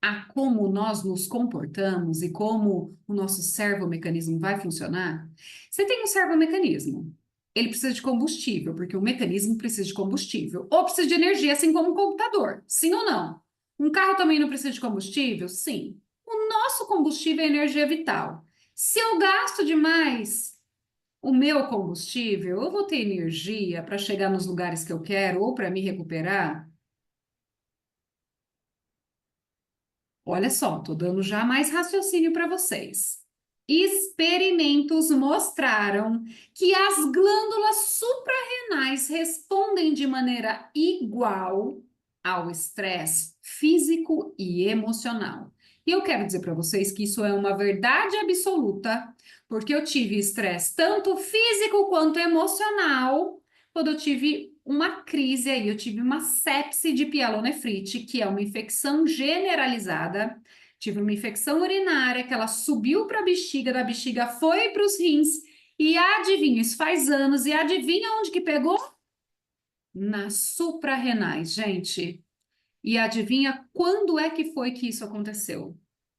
[SPEAKER 1] a como nós nos comportamos e como o nosso servomecanismo vai funcionar? Você tem um servomecanismo. Ele precisa de combustível, porque o mecanismo precisa de combustível. Ou precisa de energia, assim como um computador. Sim ou não? Um carro também não precisa de combustível? Sim. O nosso combustível é energia vital. Se eu gasto demais o meu combustível, eu vou ter energia para chegar nos lugares que eu quero ou para me recuperar? Olha só, estou dando já mais raciocínio para vocês. Experimentos mostraram que as glândulas suprarrenais respondem de maneira igual ao estresse físico e emocional. E eu quero dizer para vocês que isso é uma verdade absoluta, porque eu tive estresse tanto físico quanto emocional quando eu tive uma crise aí, eu tive uma sepse de pielonefrite, que é uma infecção generalizada. Tive uma infecção urinária que ela subiu para a bexiga, da bexiga foi para os rins. E adivinha, isso faz anos, e adivinha onde que pegou? Nas suprarrenais, gente. E adivinha quando é que foi que isso aconteceu?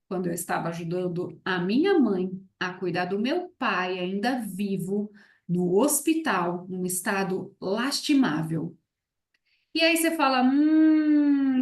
[SPEAKER 1] Quando eu estava ajudando a minha mãe a cuidar do meu pai, ainda vivo, no hospital, num estado lastimável. E aí você fala,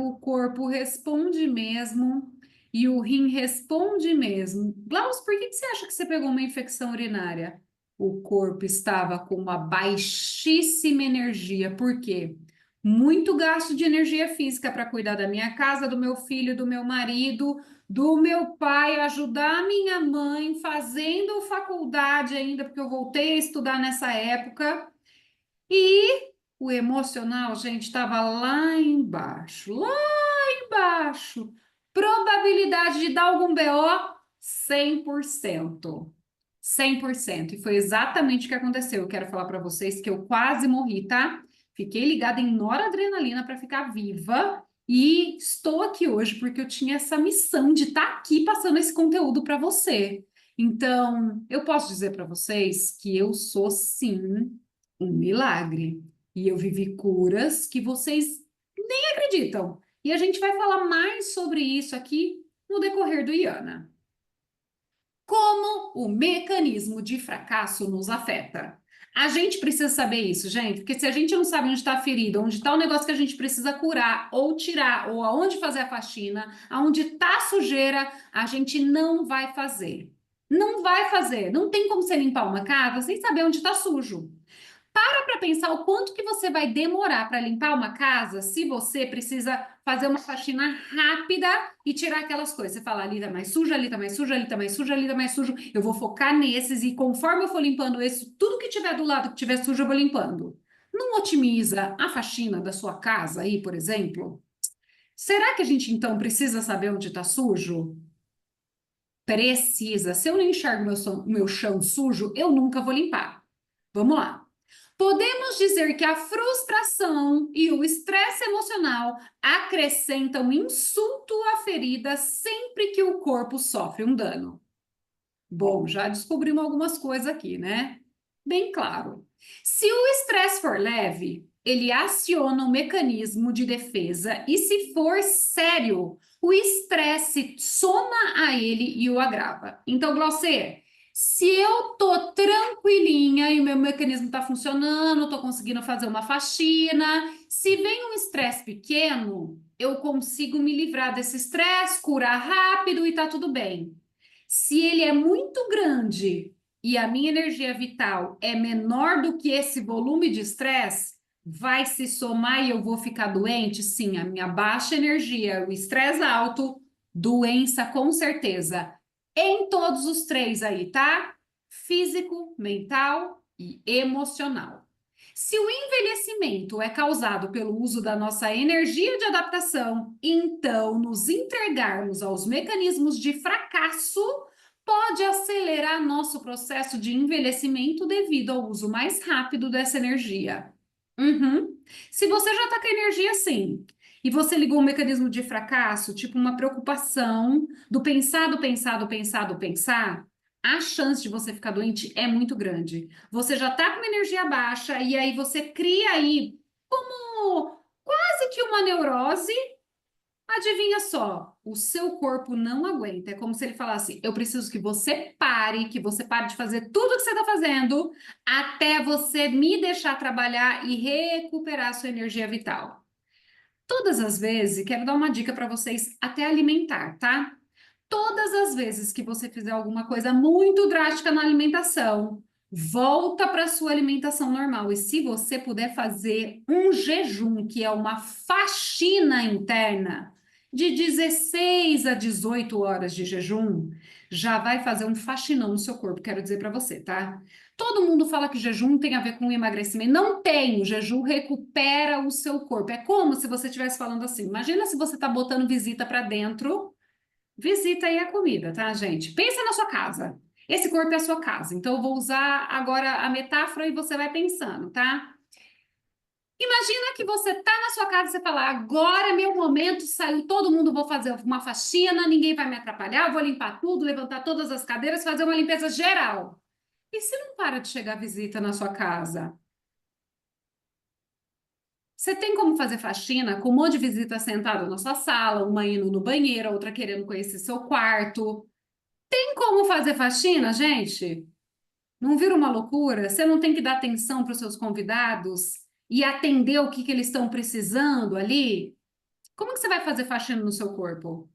[SPEAKER 1] o corpo responde mesmo e o rim responde mesmo. Glaucio, por que que você acha que você pegou uma infecção urinária? O corpo estava com uma baixíssima energia. Por quê? Muito gasto de energia física para cuidar da minha casa, do meu filho, do meu marido, do meu pai, ajudar a minha mãe, fazendo faculdade ainda, porque eu voltei a estudar nessa época. E o emocional, gente, estava lá embaixo, lá embaixo. Probabilidade de dar algum BO, 100%. 100%. E foi exatamente o que aconteceu. Eu quero falar para vocês que eu quase morri, tá? Fiquei ligada em noradrenalina para ficar viva e estou aqui hoje porque eu tinha essa missão de estar aqui passando esse conteúdo para você. Então, eu posso dizer para vocês que eu sou sim um milagre. E eu vivi curas que vocês nem acreditam. E a gente vai falar mais sobre isso aqui no decorrer do IANA. Como o mecanismo de fracasso nos afeta? A gente precisa saber isso, gente, porque se a gente não sabe onde está a ferida, onde está o negócio que a gente precisa curar ou tirar, ou aonde fazer a faxina, aonde está a sujeira, a gente não vai fazer. Não vai fazer. Não tem como você limpar uma casa sem saber onde está sujo. Para pensar o quanto que você vai demorar para limpar uma casa se você precisa fazer uma faxina rápida e tirar aquelas coisas. Você fala, ali tá mais suja, ali tá mais suja, ali tá mais suja, ali tá mais sujo. Eu vou focar nesses e conforme eu for limpando esse, tudo que tiver do lado que tiver sujo, eu vou limpando. Não otimiza a faxina da sua casa aí, por exemplo? Será que a gente então precisa saber onde está sujo? Precisa. Se eu não enxergo meu chão sujo, eu nunca vou limpar. Vamos lá. Podemos dizer que a frustração e o estresse emocional acrescentam insulto à ferida sempre que o corpo sofre um dano. Bom, já descobrimos algumas coisas aqui, né? Bem claro. Se o estresse for leve, ele aciona um mecanismo de defesa, e se for sério, o estresse soma a ele e o agrava. Então, Glaucer, se eu tô tranquilinha e o meu mecanismo tá funcionando, tô conseguindo fazer uma faxina, se vem um estresse pequeno, eu consigo me livrar desse estresse, curar rápido e tá tudo bem. Se ele é muito grande e a minha energia vital é menor do que esse volume de estresse, vai se somar e eu vou ficar doente? Sim, a minha baixa energia, o estresse alto, doença com certeza. Em todos os três aí, tá? Físico, mental e emocional. Se o envelhecimento é causado pelo uso da nossa energia de adaptação, então nos entregarmos aos mecanismos de fracasso pode acelerar nosso processo de envelhecimento devido ao uso mais rápido dessa energia. Uhum. Se você já está com a energia assim, e você ligou um mecanismo de fracasso, tipo uma preocupação do pensar, do pensar, do pensar, do pensar, a chance de você ficar doente é muito grande. Você já está com uma energia baixa e aí você cria aí como quase que uma neurose. Adivinha só, o seu corpo não aguenta. É como se ele falasse: eu preciso que você pare de fazer tudo que você está fazendo até você me deixar trabalhar e recuperar a sua energia vital. Todas as vezes, quero dar uma dica para vocês, até alimentar, tá? Todas as vezes que você fizer alguma coisa muito drástica na alimentação, volta para sua alimentação normal. E se você puder fazer um jejum, que é uma faxina interna, de 16 a 18 horas de jejum, já vai fazer um faxinão no seu corpo, quero dizer para você, tá? Todo mundo fala que jejum tem a ver com emagrecimento. Não tem, o jejum recupera o seu corpo. É como se você estivesse falando assim: imagina se você está botando visita para dentro. Visita aí a comida, tá, gente? Pensa na sua casa. Esse corpo é a sua casa. Então, eu vou usar agora a metáfora e você vai pensando, tá? Imagina que você tá na sua casa e você fala: agora é meu momento, saiu todo mundo, vou fazer uma faxina, ninguém vai me atrapalhar, vou limpar tudo, levantar todas as cadeiras, fazer uma limpeza geral. E se não para de chegar visita na sua casa? Você tem como fazer faxina com um monte de visita sentada na sua sala, uma indo no banheiro, a outra querendo conhecer seu quarto? Tem como fazer faxina, gente? Não vira uma loucura? Você não tem que dar atenção para os seus convidados e atender o que eles estão precisando ali? Como que você vai fazer faxina no seu corpo?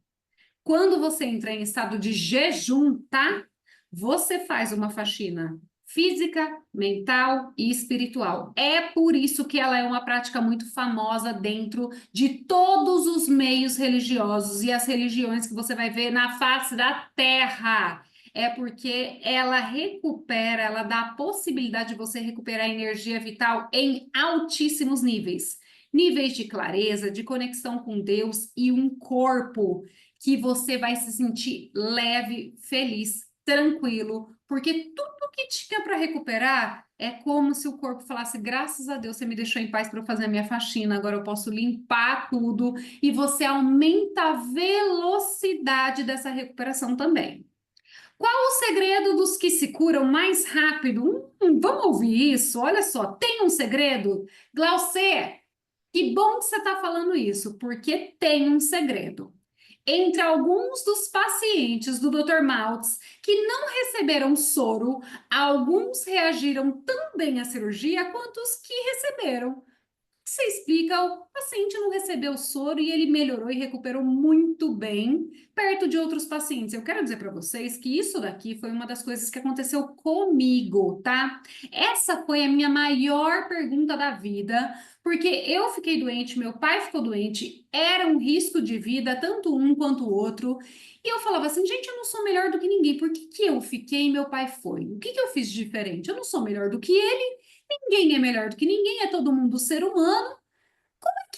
[SPEAKER 1] Quando você entra em estado de jejum, tá? Você faz uma faxina física, mental e espiritual. É por isso que ela é uma prática muito famosa dentro de todos os meios religiosos e as religiões que você vai ver na face da terra. É porque ela recupera, ela dá a possibilidade de você recuperar energia vital em altíssimos níveis. Níveis de clareza, de conexão com Deus e um corpo que você vai se sentir leve, feliz, tranquilo, porque tudo que tinha para recuperar é como se o corpo falasse: graças a Deus, você me deixou em paz para eu fazer a minha faxina, agora eu posso limpar tudo, e você aumenta a velocidade dessa recuperação também. Qual o segredo dos que se curam mais rápido? Vamos ouvir isso? Olha só, tem um segredo? Glaucer, que bom que você está falando isso, porque tem um segredo. Entre alguns dos pacientes do Dr. Maltz que não receberam soro, alguns reagiram tão bem à cirurgia quanto os que receberam. Você explica, o paciente não recebeu soro e ele melhorou e recuperou muito bem perto de outros pacientes. Eu quero dizer para vocês que isso daqui foi uma das coisas que aconteceu comigo, tá? Essa foi a minha maior pergunta da vida, porque eu fiquei doente, meu pai ficou doente, era um risco de vida, tanto um quanto o outro. E eu falava assim: gente, eu não sou melhor do que ninguém, por que que eu fiquei e meu pai foi? O que que eu fiz de diferente? Eu não sou melhor do que ele. Ninguém é melhor do que ninguém, é todo mundo ser humano.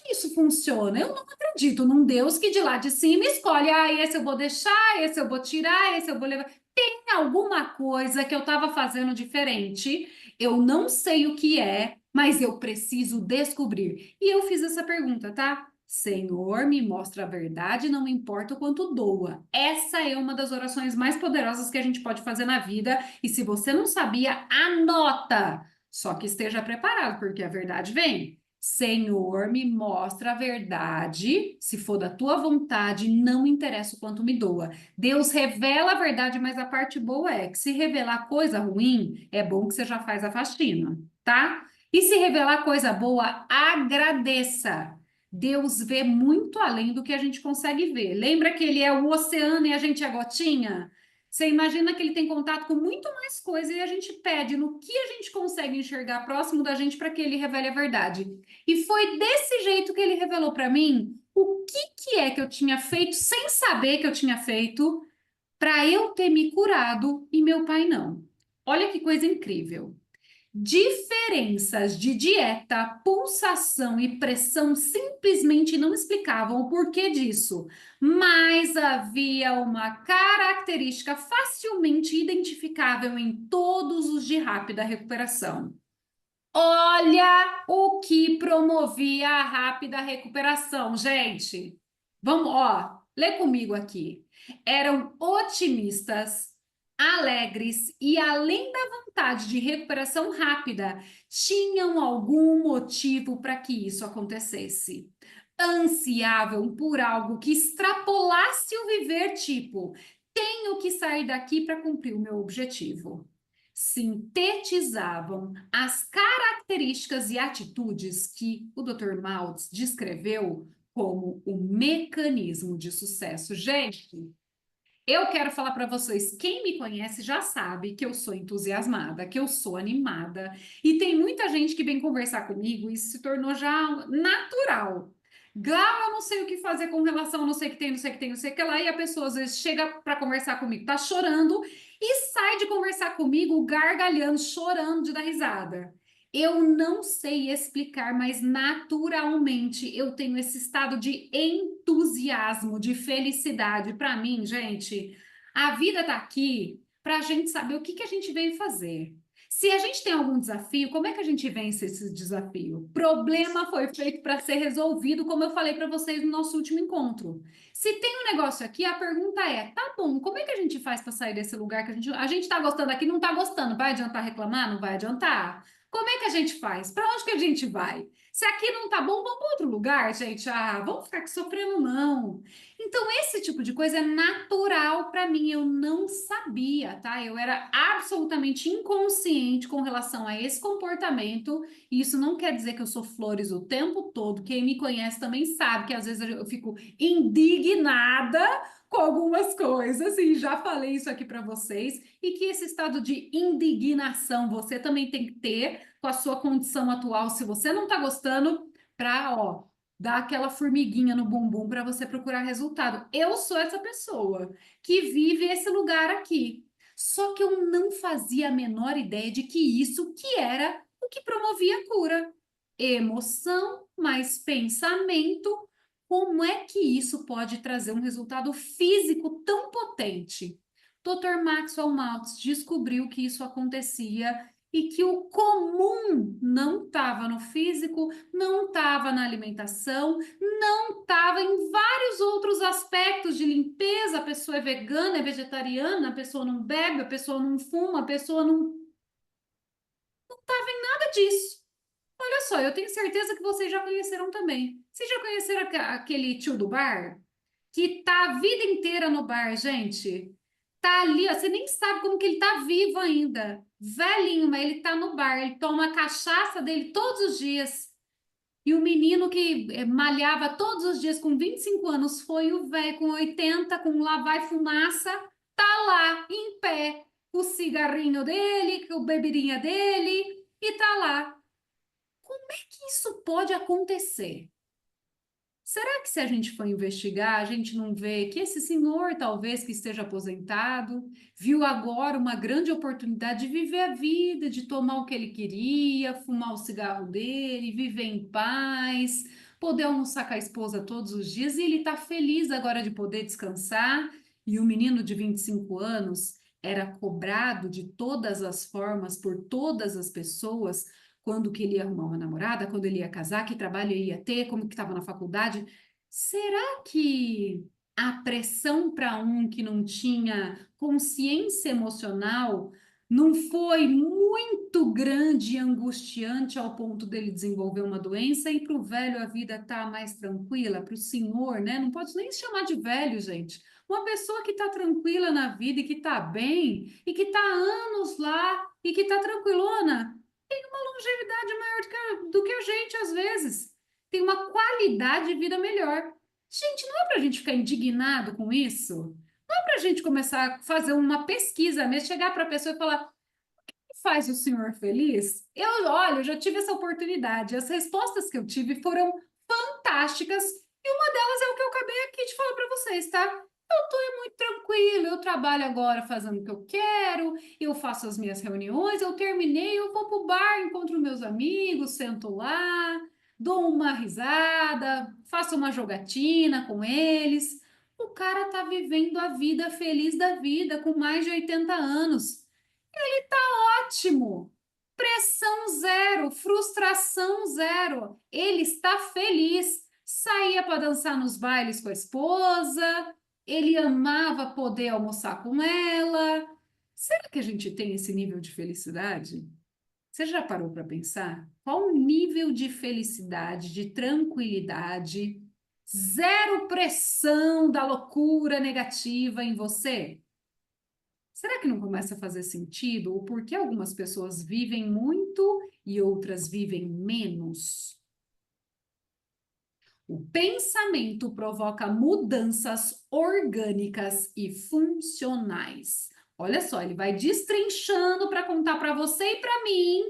[SPEAKER 1] que isso funciona? Eu não acredito num Deus que de lá de cima escolhe, esse eu vou deixar, esse eu vou tirar, esse eu vou levar. Tem alguma coisa que eu estava fazendo diferente, eu não sei o que é, mas eu preciso descobrir. E eu fiz essa pergunta, tá? Senhor, me mostra a verdade, não me importa o quanto doa. Essa é uma das orações mais poderosas que a gente pode fazer na vida. E se você não sabia, anota. Só que esteja preparado, porque a verdade vem. Senhor, me mostra a verdade, se for da tua vontade, não interessa o quanto me doa. Deus revela a verdade, mas a parte boa é que se revelar coisa ruim, é bom que você já faz a faxina, tá? E se revelar coisa boa, agradeça. Deus vê muito além do que a gente consegue ver. Lembra que ele é o oceano e a gente é a gotinha? Você imagina que ele tem contato com muito mais coisa e a gente pede no que a gente consegue enxergar próximo da gente para que ele revele a verdade. E foi desse jeito que ele revelou para mim o que é que eu tinha feito sem saber que eu tinha feito para eu ter me curado e meu pai não. Olha que coisa incrível. Diferenças de dieta, pulsação e pressão simplesmente não explicavam o porquê disso, mas havia uma característica facilmente identificável em todos os de rápida recuperação. Olha o que promovia a rápida recuperação, gente. Vamos, ó, lê comigo aqui. Eram otimistas, alegres e, além da vontade de recuperação rápida, tinham algum motivo para que isso acontecesse. Ansiavam por algo que extrapolasse o viver, tipo, tenho que sair daqui para cumprir o meu objetivo. Sintetizavam as características e atitudes que o Dr. Maltz descreveu como o mecanismo de sucesso. Gente, eu quero falar para vocês, quem me conhece já sabe que eu sou entusiasmada, que eu sou animada, e tem muita gente que vem conversar comigo e isso se tornou já natural. Glau, eu não sei o que fazer com relação a não sei o que tem, não sei o que tem, não sei o que lá, e a pessoa às vezes chega para conversar comigo, tá chorando, e sai de conversar comigo gargalhando, chorando de dar risada. Eu não sei explicar, mas naturalmente eu tenho esse estado de entusiasmo, de felicidade. Para mim, gente, a vida está aqui para a gente saber o que a gente veio fazer. Se a gente tem algum desafio, como é que a gente vence esse desafio? Problema foi feito para ser resolvido, como eu falei para vocês no nosso último encontro. Se tem um negócio aqui, a pergunta é: tá bom, como é que a gente faz para sair desse lugar que a gente está gostando aqui, não está gostando? Vai adiantar reclamar? Não vai adiantar? Como é que a gente faz? Para onde que a gente vai? Se aqui não tá bom, vamos para outro lugar, gente. Vamos ficar aqui sofrendo, não. Então, esse tipo de coisa é natural para mim. Eu não sabia, tá? Eu era absolutamente inconsciente com relação a esse comportamento. E isso não quer dizer que eu sou flores o tempo todo. Quem me conhece também sabe que às vezes eu fico indignada com algumas coisas, e já falei isso aqui para vocês, e que esse estado de indignação você também tem que ter com a sua condição atual, se você não está gostando, para, ó, dar aquela formiguinha no bumbum para você procurar resultado. Eu sou essa pessoa que vive esse lugar aqui. Só que eu não fazia a menor ideia de que isso que era o que promovia a cura. Emoção mais pensamento, como é que isso pode trazer um resultado físico tão potente? Dr. Maxwell Maltz descobriu que isso acontecia e que o comum não estava no físico, não estava na alimentação, não estava em vários outros aspectos de limpeza. A pessoa é vegana, é vegetariana, a pessoa não bebe, a pessoa não fuma, a pessoa não estava em nada disso. Olha só, eu tenho certeza que vocês já conheceram também. Vocês já conheceram aquele tio do bar? Que tá a vida inteira no bar, gente. Tá ali, ó, você nem sabe como que ele tá vivo ainda. Velhinho, mas ele tá no bar, ele toma a cachaça dele todos os dias. E o menino que malhava todos os dias com 25 anos foi o velho com 80, com lá vai fumaça, tá lá, em pé, com o cigarrinho dele, com a bebidinha dele, e tá lá. Como é que isso pode acontecer? Será que se a gente for investigar, a gente não vê que esse senhor, talvez que esteja aposentado, viu agora uma grande oportunidade de viver a vida, de tomar o que ele queria, fumar o cigarro dele, viver em paz, poder almoçar com a esposa todos os dias e ele está feliz agora de poder descansar. E o menino de 25 anos era cobrado de todas as formas por todas as pessoas quando que ele ia arrumar uma namorada, quando ele ia casar, que trabalho ele ia ter, como que estava na faculdade. Será que a pressão para um que não tinha consciência emocional não foi muito grande e angustiante ao ponto dele desenvolver uma doença e para o velho a vida tá mais tranquila, para o senhor, né? Não pode nem se chamar de velho, gente. Uma pessoa que está tranquila na vida e que está bem e que está há anos lá e que está tranquilona, tem uma longevidade maior do que a gente às vezes. Tem uma qualidade de vida melhor. Gente, não é para a gente ficar indignado com isso? Não é para a gente começar a fazer uma pesquisa mesmo, chegar para a pessoa e falar: faz o senhor feliz? Olha, eu já tive essa oportunidade. As respostas que eu tive foram fantásticas e uma delas é o que eu acabei aqui de falar para vocês, tá? Eu estou muito tranquilo, eu trabalho agora fazendo o que eu quero, eu faço as minhas reuniões, eu terminei, eu vou para o bar, encontro meus amigos, sento lá, dou uma risada, faço uma jogatina com eles. O cara tá vivendo a vida feliz da vida, com mais de 80 anos. Ótimo! Pressão zero, frustração zero. Ele está feliz. Saía para dançar nos bailes com a esposa, ele amava poder almoçar com ela. Será que a gente tem esse nível de felicidade? Você já parou para pensar? Qual o nível de felicidade, de tranquilidade, zero pressão da loucura negativa em você? Será que não começa a fazer sentido o porquê algumas pessoas vivem muito e outras vivem menos? O pensamento provoca mudanças orgânicas e funcionais. Olha só, ele vai destrinchando para contar para você e para mim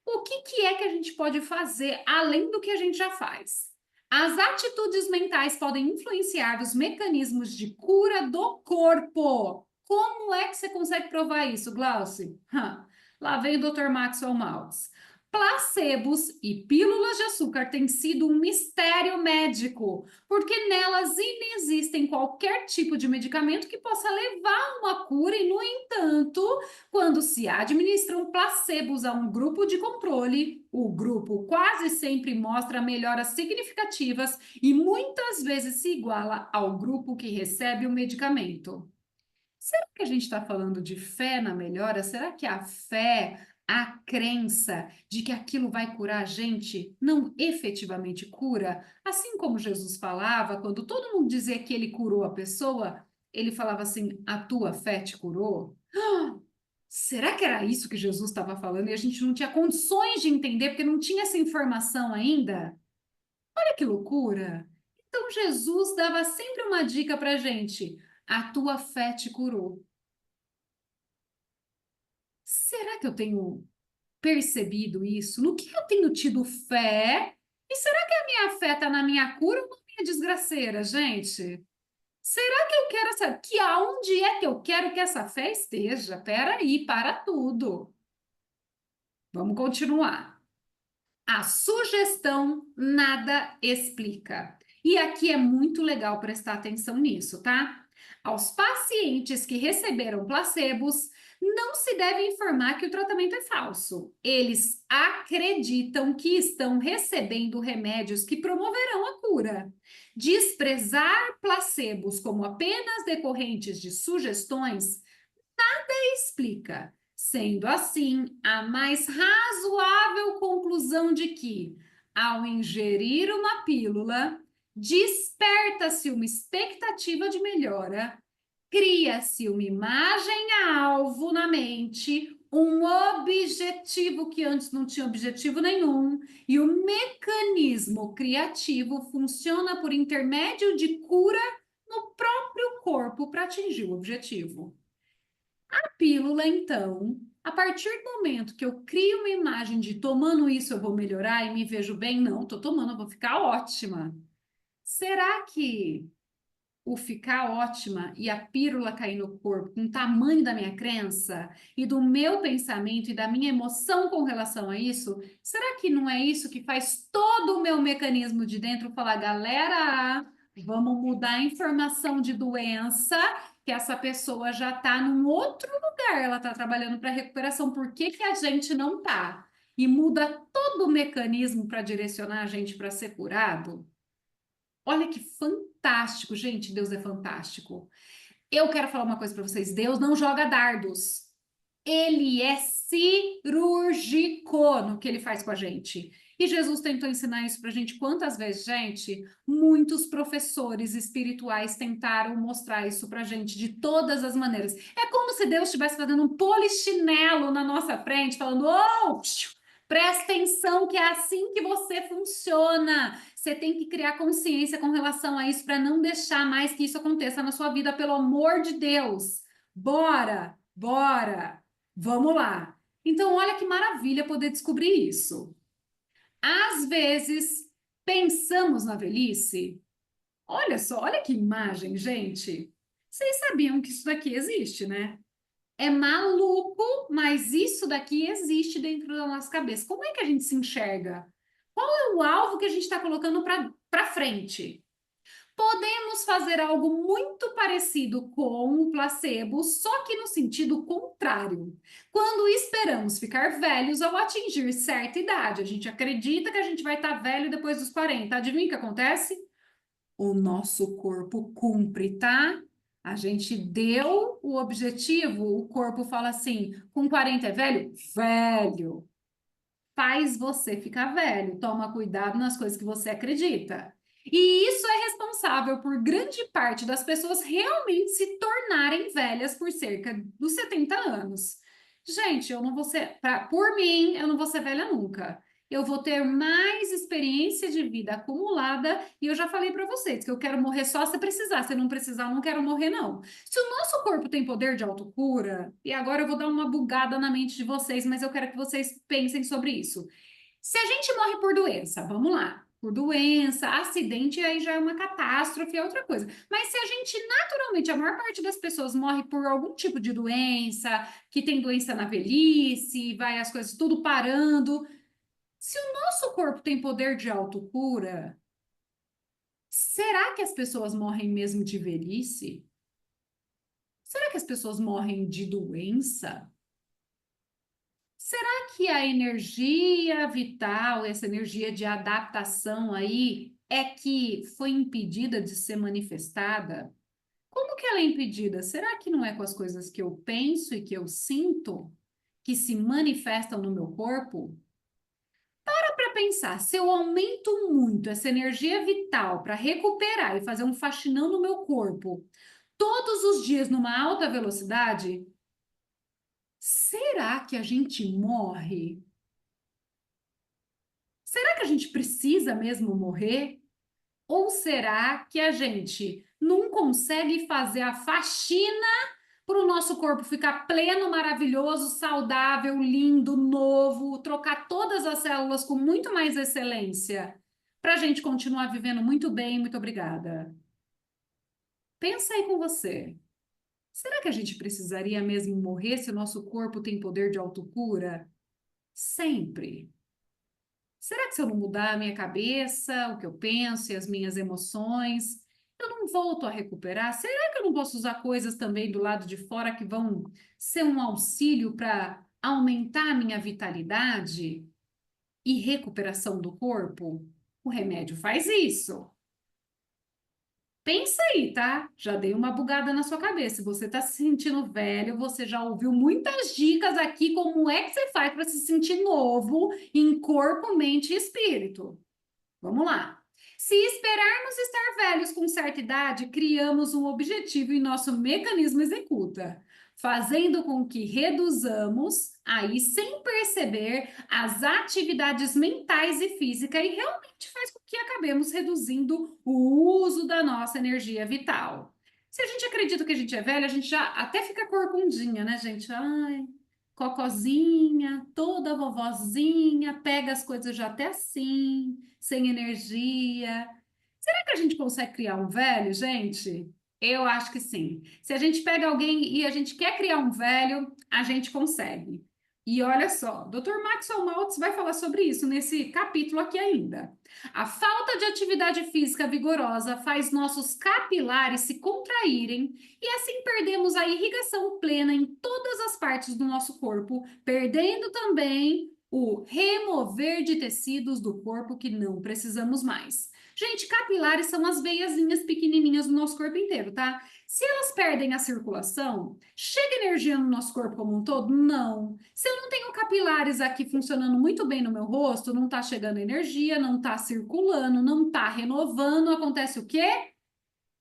[SPEAKER 1] o que é que a gente pode fazer além do que a gente já faz. As atitudes mentais podem influenciar os mecanismos de cura do corpo. Como é que você consegue provar isso, Glauci? Lá vem o Dr. Maxwell Maltz. Placebos e pílulas de açúcar têm sido um mistério médico, porque nelas inexistem qualquer tipo de medicamento que possa levar a uma cura e, no entanto, quando se administram placebos a um grupo de controle, o grupo quase sempre mostra melhoras significativas e muitas vezes se iguala ao grupo que recebe o medicamento. Será que a gente está falando de fé na melhora? Será que a fé, a crença de que aquilo vai curar a gente, não efetivamente cura? Assim como Jesus falava, quando todo mundo dizia que ele curou a pessoa, ele falava assim: a tua fé te curou? Será que era isso que Jesus estava falando e a gente não tinha condições de entender porque não tinha essa informação ainda? Olha que loucura! Então Jesus dava sempre uma dica para a gente: a tua fé te curou. Será que eu tenho percebido isso? No que eu tenho tido fé? E será que a minha fé está na minha cura ou na minha desgraceira, gente? Será que eu quero saber que aonde é que eu quero que essa fé esteja? Peraí, para tudo. Vamos continuar. A sugestão nada explica. E aqui é muito legal prestar atenção nisso, tá? Aos pacientes que receberam placebos, não se deve informar que o tratamento é falso. Eles acreditam que estão recebendo remédios que promoverão a cura. Desprezar placebos como apenas decorrentes de sugestões explica. Sendo assim, a mais razoável conclusão de que, ao ingerir uma pílula, desperta-se uma expectativa de melhora, cria-se uma imagem-alvo na mente, um objetivo que antes não tinha objetivo nenhum, e o mecanismo criativo funciona por intermédio de cura no próprio corpo para atingir o objetivo. A pílula, então, a partir do momento que eu crio uma imagem de tomando isso eu vou melhorar e me vejo bem, não, tô tomando, eu vou ficar ótima. Será que o ficar ótima e a pílula cair no corpo com o tamanho da minha crença e do meu pensamento e da minha emoção com relação a isso, será que não é isso que faz todo o meu mecanismo de dentro falar, galera, vamos mudar a informação de doença, que essa pessoa já está num outro lugar, ela está trabalhando para recuperação, por que que a gente não está? E muda todo o mecanismo para direcionar a gente para ser curado? Olha que fantástico, gente, Deus é fantástico. Eu quero falar uma coisa para vocês, Deus não joga dardos. Ele é cirúrgico no que ele faz com a gente. E Jesus tentou ensinar isso para a gente quantas vezes, gente? Muitos professores espirituais tentaram mostrar isso para a gente de todas as maneiras. É como se Deus estivesse fazendo um polichinelo na nossa frente, falando: oh, presta atenção que é assim que você funciona. Você tem que criar consciência com relação a isso para não deixar mais que isso aconteça na sua vida, pelo amor de Deus. Bora, bora. Vamos lá. Então, olha que maravilha poder descobrir isso. Às vezes, pensamos na velhice. Olha só, olha que imagem, gente. Vocês sabiam que isso daqui existe, né? É maluco, mas isso daqui existe dentro da nossa cabeça. Como é que a gente se enxerga? Qual é o alvo que a gente está colocando para frente? Podemos fazer algo muito parecido com o placebo, só que no sentido contrário. Quando esperamos ficar velhos ao atingir certa idade, a gente acredita que a gente vai estar velho depois dos 40. Adivinha o que acontece? O nosso corpo cumpre, tá? A gente deu o objetivo, o corpo fala assim: com 40 é velho? Velho. Faz você ficar velho. Toma cuidado nas coisas que você acredita. E isso é responsável por grande parte das pessoas realmente se tornarem velhas por cerca dos 70 anos. Gente, eu não vou ser, por mim, eu não vou ser velha nunca. Eu vou ter mais experiência de vida acumulada e eu já falei para vocês que eu quero morrer só se precisar. Se não precisar, eu não quero morrer, não. Se o nosso corpo tem poder de autocura, e agora eu vou dar uma bugada na mente de vocês, mas eu quero que vocês pensem sobre isso. Se a gente morre por doença, vamos lá, por doença, acidente, aí já é uma catástrofe, é outra coisa. Mas se a gente, naturalmente, a maior parte das pessoas morre por algum tipo de doença, que tem doença na velhice, vai as coisas tudo parando. Se o nosso corpo tem poder de autocura, será que as pessoas morrem mesmo de velhice? Será que as pessoas morrem de doença? Será que a energia vital, essa energia de adaptação aí, é que foi impedida de ser manifestada? Como que ela é impedida? Será que não é com as coisas que eu penso e que eu sinto que se manifestam no meu corpo? Para pensar, se eu aumento muito essa energia vital para recuperar e fazer um faxinão no meu corpo todos os dias numa alta velocidade, será que a gente morre? Será que a gente precisa mesmo morrer? Ou será que a gente não consegue fazer a faxina para o nosso corpo ficar pleno, maravilhoso, saudável, lindo, novo, trocar todas as células com muito mais excelência, para a gente continuar vivendo muito bem? Muito obrigada. Pensa aí com você. Será que a gente precisaria mesmo morrer se o nosso corpo tem poder de autocura? Sempre. Será que se eu não mudar a minha cabeça, o que eu penso e as minhas emoções, eu não volto a recuperar? Será que eu não posso usar coisas também do lado de fora que vão ser um auxílio para aumentar a minha vitalidade e recuperação do corpo? O remédio faz isso. Pensa aí, tá? Já dei uma bugada na sua cabeça. Se você tá se sentindo velho, você já ouviu muitas dicas aqui como é que você faz para se sentir novo em corpo, mente e espírito. Vamos lá. Se esperarmos estar velhos com certa idade, criamos um objetivo e nosso mecanismo executa, fazendo com que reduzamos, aí sem perceber, as atividades mentais e físicas e realmente faz com que acabemos reduzindo o uso da nossa energia vital. Se a gente acredita que a gente é velha, a gente já até fica corcundinha, né, gente? Ai, cocozinha, toda vovozinha, pega as coisas já até assim, sem energia. Será que a gente consegue criar um velho, gente? Eu acho que sim. Se a gente pega alguém e a gente quer criar um velho, a gente consegue. E olha só, Dr. Maxwell Maltz vai falar sobre isso nesse capítulo aqui ainda. A falta de atividade física vigorosa faz nossos capilares se contraírem e assim perdemos a irrigação plena em todas as partes do nosso corpo, perdendo também o remover de tecidos do corpo que não precisamos mais. Gente, capilares são as veiazinhas pequenininhas do nosso corpo inteiro, tá? Se elas perdem a circulação, chega energia no nosso corpo como um todo? Não. Se eu não tenho capilares aqui funcionando muito bem no meu rosto, não tá chegando energia, não tá circulando, não tá renovando, acontece o quê?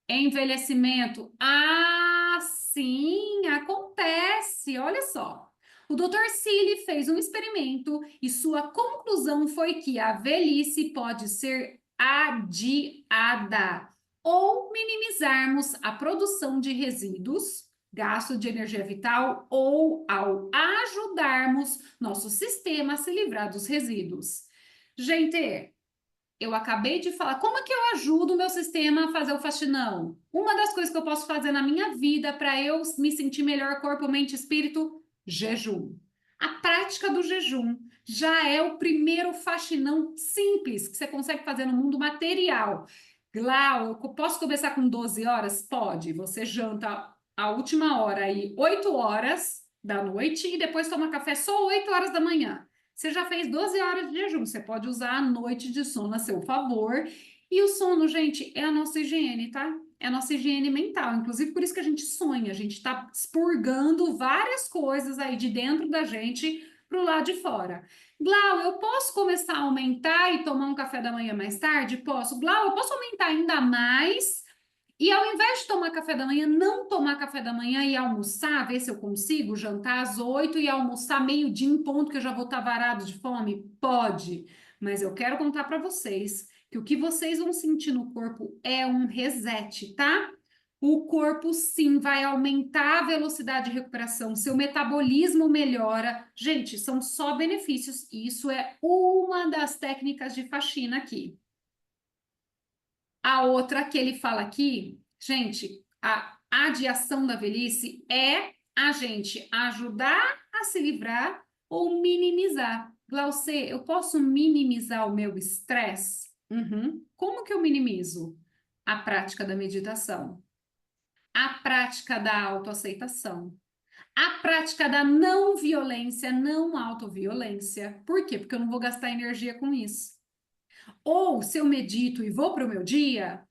[SPEAKER 1] Envelhecimento. Ah, sim, acontece. Olha só. O Dr. Seeley fez um experimento e sua conclusão foi que a velhice pode ser adiada ou minimizarmos a produção de resíduos, gasto de energia vital ou ao ajudarmos nosso sistema a se livrar dos resíduos. Gente, eu acabei de falar, como é que eu ajudo o meu sistema a fazer o faxinão? Uma das coisas que eu posso fazer na minha vida para eu me sentir melhor, corpo, mente, espírito, jejum. A prática do jejum já é o primeiro faxinão simples que você consegue fazer no mundo material. Glau, eu posso começar com 12 horas? Pode. Você janta a última hora aí, 8 horas da noite e depois toma café só 8 horas da manhã. Você já fez 12 horas de jejum, você pode usar a noite de sono a seu favor. E o sono, gente, é a nossa higiene, tá? É a nossa higiene mental. Inclusive, por isso que a gente sonha, a gente tá expurgando várias coisas aí de dentro da gente pro lado de fora. Glau, eu posso começar a aumentar e tomar um café da manhã mais tarde? Posso. Glau, eu posso aumentar ainda mais e ao invés de tomar café da manhã, não tomar café da manhã e almoçar, ver se eu consigo jantar às 8 e almoçar meio-dia em ponto, que eu já vou estar varado de fome? Pode. Mas eu quero contar para vocês que o que vocês vão sentir no corpo é um reset, tá? O corpo sim vai aumentar a velocidade de recuperação, seu metabolismo melhora. Gente, são só benefícios. E isso é uma das técnicas de faxina aqui. A outra que ele fala aqui, gente, a adiação da velhice é a gente ajudar a se livrar ou minimizar. Glaucê, eu posso minimizar o meu estresse? Uhum. Como que eu minimizo? A prática da meditação, a prática da autoaceitação, a prática da não violência, não autoviolência. Por quê? Porque eu não vou gastar energia com isso. Ou se eu medito e vou para o meu dia,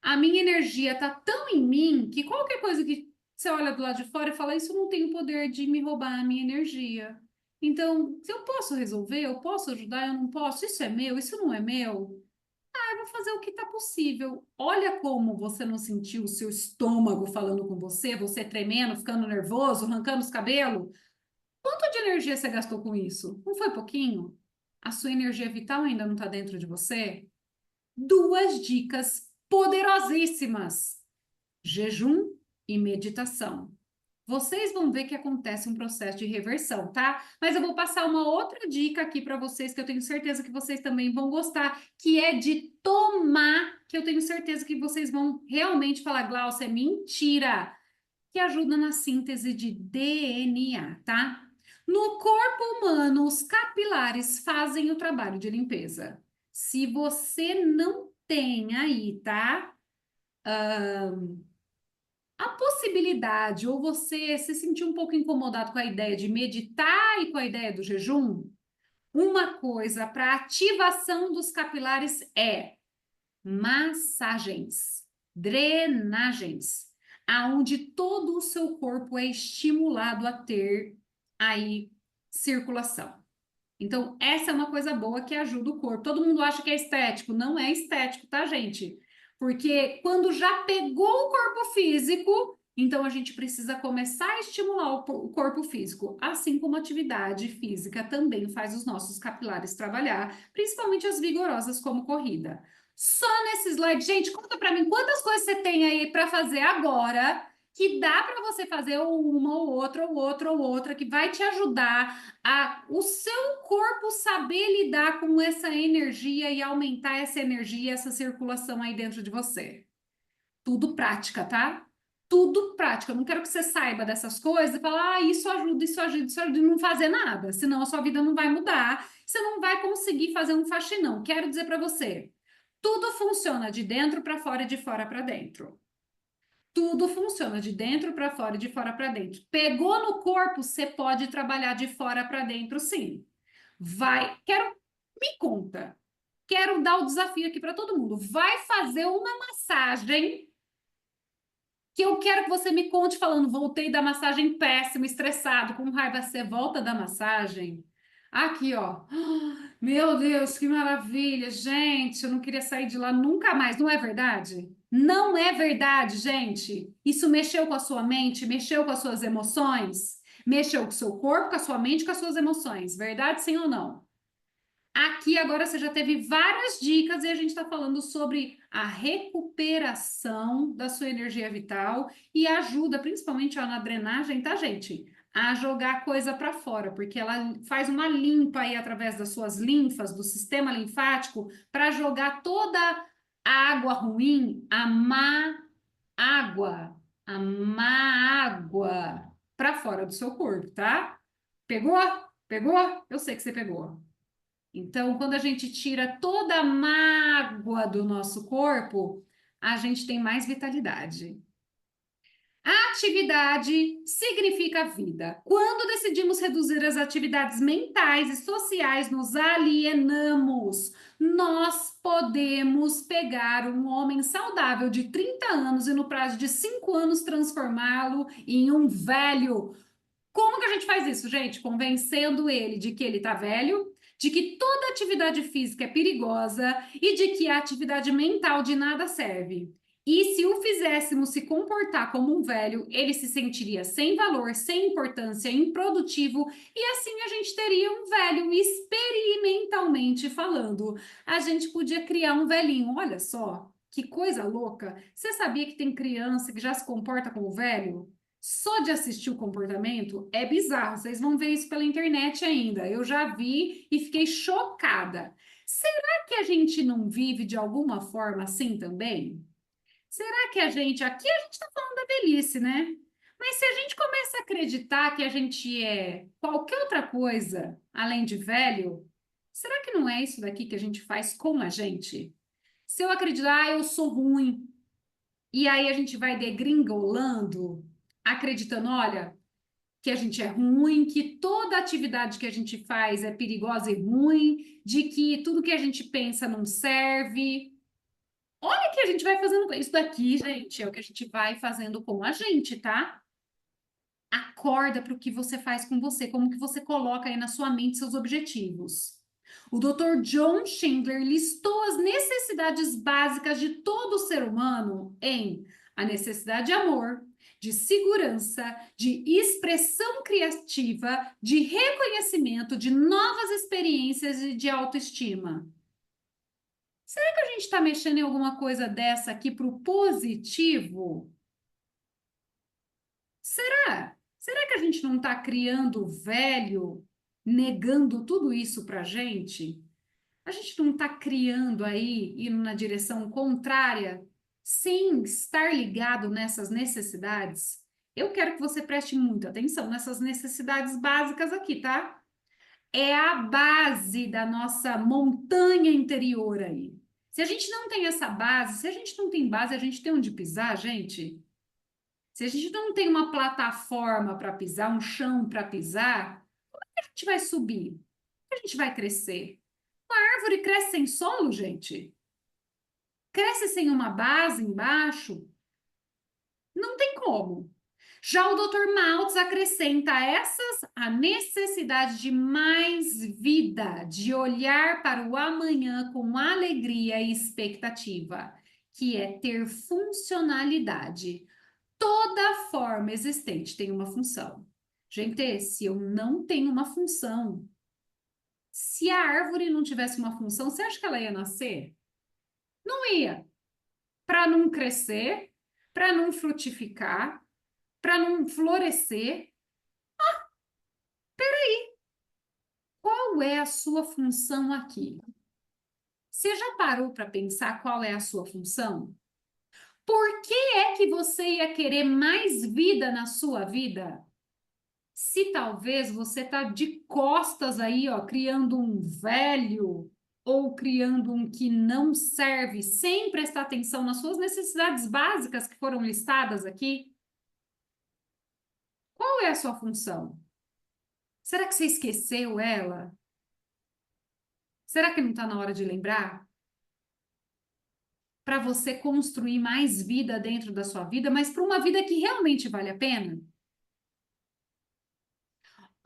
[SPEAKER 1] a minha energia está tão em mim que qualquer coisa que você olha do lado de fora e fala, isso não tem o poder de me roubar a minha energia. Então, se eu posso resolver, eu posso ajudar, eu não posso, isso é meu, isso não é meu. Eu vou fazer o que está possível. Olha como você não sentiu o seu estômago falando com você, você tremendo, ficando nervoso, arrancando os cabelos. Quanto de energia você gastou com isso? Não foi pouquinho? A sua energia vital ainda não está dentro de você? Duas dicas poderosíssimas: jejum e meditação. Vocês vão ver que acontece um processo de reversão, tá? Mas eu vou passar uma outra dica aqui para vocês que eu tenho certeza que vocês também vão gostar, que é de tomar, que eu tenho certeza que vocês vão realmente falar, Glaucia, é mentira, que ajuda na síntese de DNA, tá? No corpo humano, os capilares fazem o trabalho de limpeza. Se você não tem aí, tá? A possibilidade, ou você se sentir um pouco incomodado com a ideia de meditar e com a ideia do jejum, uma coisa para ativação dos capilares é massagens, drenagens, aonde todo o seu corpo é estimulado a ter aí circulação. Então, essa é uma coisa boa que ajuda o corpo. Todo mundo acha que é estético, não é estético, tá, gente? Porque quando já pegou o corpo físico, então a gente precisa começar a estimular o corpo físico, assim como a atividade física também faz os nossos capilares trabalhar, principalmente as vigorosas como corrida. Só nesse slide, gente, conta para mim quantas coisas você tem aí para fazer agora que dá para você fazer uma ou outra ou outra ou outra que vai te ajudar a o seu corpo saber lidar com essa energia e aumentar essa energia, essa circulação aí dentro de você. Tudo prática, tá? Tudo prática. Eu não quero que você saiba dessas coisas e falar, isso ajuda, isso ajuda, isso ajuda, e não fazer nada. Senão a sua vida não vai mudar. Você não vai conseguir fazer um faxinão. Quero dizer para você, tudo funciona de dentro para fora e de fora para dentro. Tudo funciona de dentro para fora e de fora para dentro. Pegou no corpo, você pode trabalhar de fora para dentro, sim. Vai, me conta. Quero dar o desafio aqui para todo mundo. Vai fazer uma massagem que eu quero que você me conte falando, voltei da massagem péssimo, estressado, com raiva, você volta da massagem. Aqui, ó. Meu Deus, que maravilha, gente, eu não queria sair de lá nunca mais, não é verdade? Não é verdade, gente. Isso mexeu com a sua mente, mexeu com as suas emoções, mexeu com o seu corpo, com a sua mente, com as suas emoções. Verdade, sim ou não? Aqui agora você já teve várias dicas e a gente está falando sobre a recuperação da sua energia vital e ajuda, principalmente ó, na drenagem, tá, gente? A jogar coisa para fora, porque ela faz uma limpa aí através das suas linfas, do sistema linfático, para jogar toda a água ruim, água, a má água para fora do seu corpo, tá? Pegou? Pegou? Eu sei que você pegou. Então, quando a gente tira toda a mágoa do nosso corpo, a gente tem mais vitalidade. Atividade significa vida. Quando decidimos reduzir as atividades mentais e sociais, nos alienamos. Nós podemos pegar um homem saudável de 30 anos e, no prazo de 5 anos, transformá-lo em um velho. Como que a gente faz isso, gente? Convencendo ele de que ele tá velho, de que toda atividade física é perigosa e de que a atividade mental de nada serve. E se o fizéssemos se comportar como um velho, ele se sentiria sem valor, sem importância, improdutivo, e assim a gente teria um velho experimentalmente falando. A gente podia criar um velhinho, olha só, que coisa louca. Você sabia que tem criança que já se comporta como velho? Só de assistir o comportamento é bizarro. Vocês vão ver isso pela internet ainda. Eu já vi e fiquei chocada. Será que a gente não vive de alguma forma assim também? Será que aqui a gente está falando da velhice, né? Mas se a gente começa a acreditar que a gente é qualquer outra coisa além de velho, será que não é isso daqui que a gente faz com a gente? Se eu acreditar, eu sou ruim, e aí a gente vai degringolando, acreditando, olha, que a gente é ruim, que toda atividade que a gente faz é perigosa e ruim, de que tudo que a gente pensa não serve. Olha que a gente vai fazendo isso daqui, gente, é o que a gente vai fazendo com a gente, tá? Acorda para o que você faz com você, como que você coloca aí na sua mente seus objetivos. O Dr. John Schindler listou as necessidades básicas de todo ser humano em a necessidade de amor, de segurança, de expressão criativa, de reconhecimento, de novas experiências e de autoestima. Será que a gente está mexendo em alguma coisa dessa aqui para o positivo? Será? Será que a gente não está criando velho, negando tudo isso para a gente? A gente não está criando aí, indo na direção contrária, sem estar ligado nessas necessidades? Eu quero que você preste muita atenção nessas necessidades básicas aqui, tá? É a base da nossa montanha interior aí. Se a gente não tem essa base, se a gente não tem base, a gente tem onde pisar, gente? Se a gente não tem uma plataforma para pisar, um chão para pisar, como é que a gente vai subir? Como é que a gente vai crescer? Uma árvore cresce sem solo, gente? Cresce sem uma base embaixo? Não tem como. Já o Dr. Maltz acrescenta a essas a necessidade de mais vida, de olhar para o amanhã com alegria e expectativa, que é ter funcionalidade. Toda forma existente tem uma função. Gente, se eu não tenho uma função, se a árvore não tivesse uma função, você acha que ela ia nascer? Não ia. Para não crescer, para não frutificar, para não florescer. Qual é a sua função aqui? Você já parou para pensar qual é a sua função? Por que é que você ia querer mais vida na sua vida? Se talvez você está de costas aí, ó, criando um velho ou criando um que não serve, sem prestar atenção nas suas necessidades básicas que foram listadas aqui, qual é a sua função? Será que você esqueceu ela? Será que não está na hora de lembrar? Para você construir mais vida dentro da sua vida, mas para uma vida que realmente vale a pena?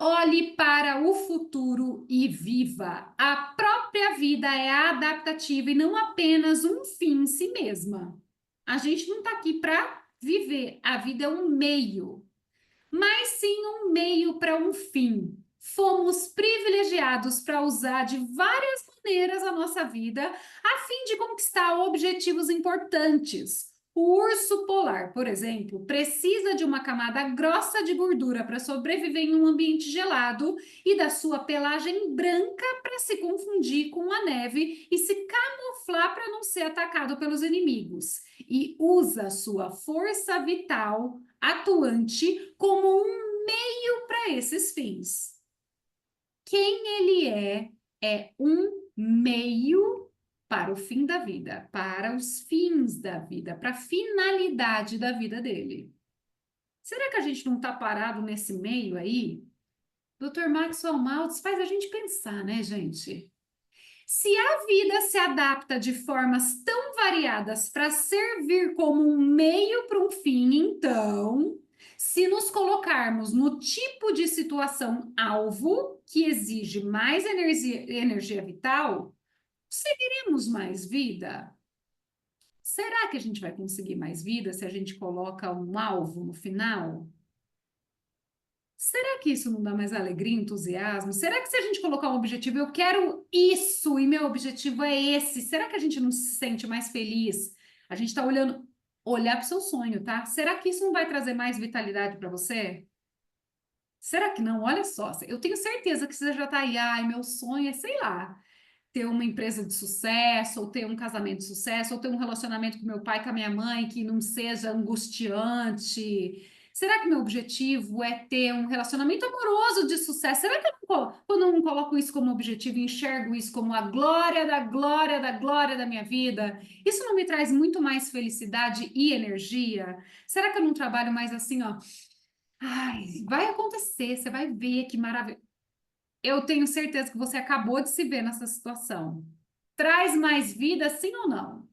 [SPEAKER 1] Olhe para o futuro e viva. A própria vida é adaptativa e não apenas um fim em si mesma. A gente não está aqui para viver, a vida é um meio, mas sim um meio para um fim. Fomos privilegiados para usar de várias maneiras a nossa vida a fim de conquistar objetivos importantes. O urso polar, por exemplo, precisa de uma camada grossa de gordura para sobreviver em um ambiente gelado e da sua pelagem branca para se confundir com a neve e se camuflar para não ser atacado pelos inimigos. E usa sua força vital atuante como um meio para esses fins. Quem ele é um meio para o fim da vida, para os fins da vida, para a finalidade da vida dele. Será que a gente não está parado nesse meio aí? Dr. Maxwell Maltz faz a gente pensar, né, gente? Se a vida se adapta de formas tão variadas para servir como um meio para um fim, então, se nos colocarmos no tipo de situação alvo que exige mais energia vital, conseguiremos mais vida? Será que a gente vai conseguir mais vida se a gente coloca um alvo no final? Será que isso não dá mais alegria, entusiasmo? Será que se a gente colocar um objetivo, eu quero isso e meu objetivo é esse, será que a gente não se sente mais feliz? A gente está olhar para o seu sonho, tá? Será que isso não vai trazer mais vitalidade para você? Será que não? Olha só, eu tenho certeza que você já está aí, ai, meu sonho é, sei lá, ter uma empresa de sucesso, ou ter um casamento de sucesso, ou ter um relacionamento com meu pai, com a minha mãe, que não seja angustiante. Será que meu objetivo é ter um relacionamento amoroso de sucesso? Será que quando eu não coloco isso como objetivo, enxergo isso como a glória da glória da glória da minha vida? Isso não me traz muito mais felicidade e energia? Será que eu não trabalho mais assim, ó? Ai, vai acontecer, você vai ver que maravilha. Eu tenho certeza que você acabou de se ver nessa situação. Traz mais vida, sim ou não?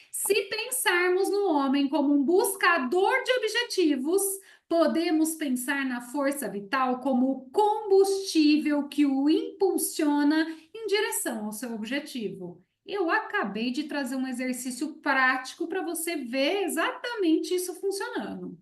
[SPEAKER 1] Se pensarmos no homem como um buscador de objetivos, podemos pensar na força vital como o combustível que o impulsiona em direção ao seu objetivo. Eu acabei de trazer um exercício prático para você ver exatamente isso funcionando.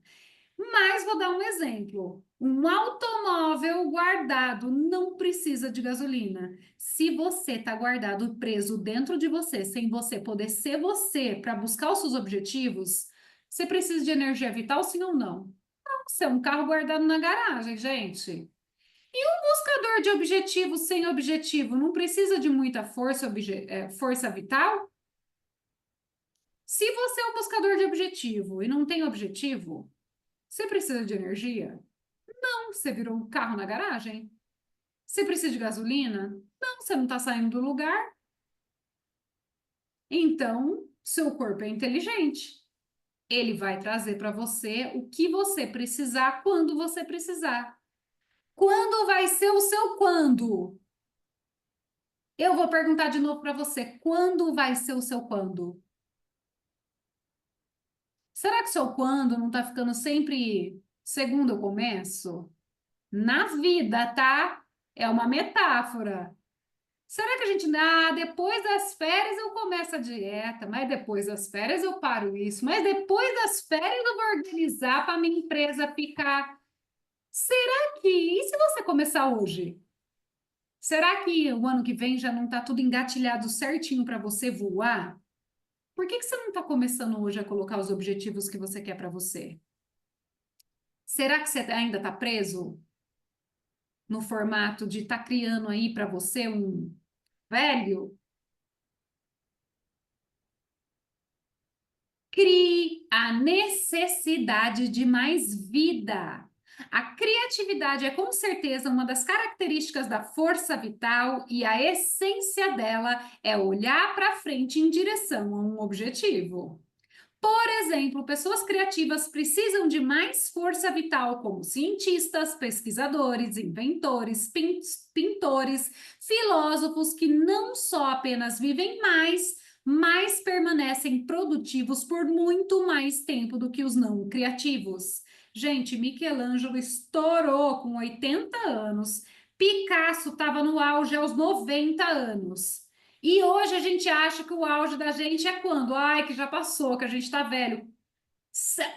[SPEAKER 1] Mas vou dar um exemplo. Um automóvel guardado não precisa de gasolina. Se você está guardado preso dentro de você, sem você poder ser você para buscar os seus objetivos, você precisa de energia vital, sim ou não? Não, você é um carro guardado na garagem, gente. E um buscador de objetivos sem objetivo não precisa de muita força vital? Se você é um buscador de objetivo e não tem objetivo, você precisa de energia? Não, você virou um carro na garagem. Você precisa de gasolina? Não, você não está saindo do lugar. Então, seu corpo é inteligente. Ele vai trazer para você o que você precisar quando você precisar. Quando vai ser o seu quando? Eu vou perguntar de novo para você. Quando vai ser o seu quando? Será que o seu quando não está ficando sempre segundo o começo? Na vida, tá? É uma metáfora. Será que a gente, depois das férias eu começo a dieta, mas depois das férias eu paro isso, mas depois das férias eu vou organizar para minha empresa ficar. Será que, e se você começar hoje? Será que o ano que vem já não está tudo engatilhado certinho para você voar? Por que que você não está começando hoje a colocar os objetivos que você quer para você? Será que você ainda está preso no formato de estar criando aí para você um velho? Crie a necessidade de mais vida. A criatividade é com certeza uma das características da força vital e a essência dela é olhar para frente em direção a um objetivo. Por exemplo, pessoas criativas precisam de mais força vital, como cientistas, pesquisadores, inventores, pintores, filósofos que não só apenas vivem mais, mas permanecem produtivos por muito mais tempo do que os não criativos. Gente, Michelangelo estourou com 80 anos, Picasso estava no auge aos 90 anos. E hoje a gente acha que o auge da gente é quando? Ai, que já passou, que a gente tá velho.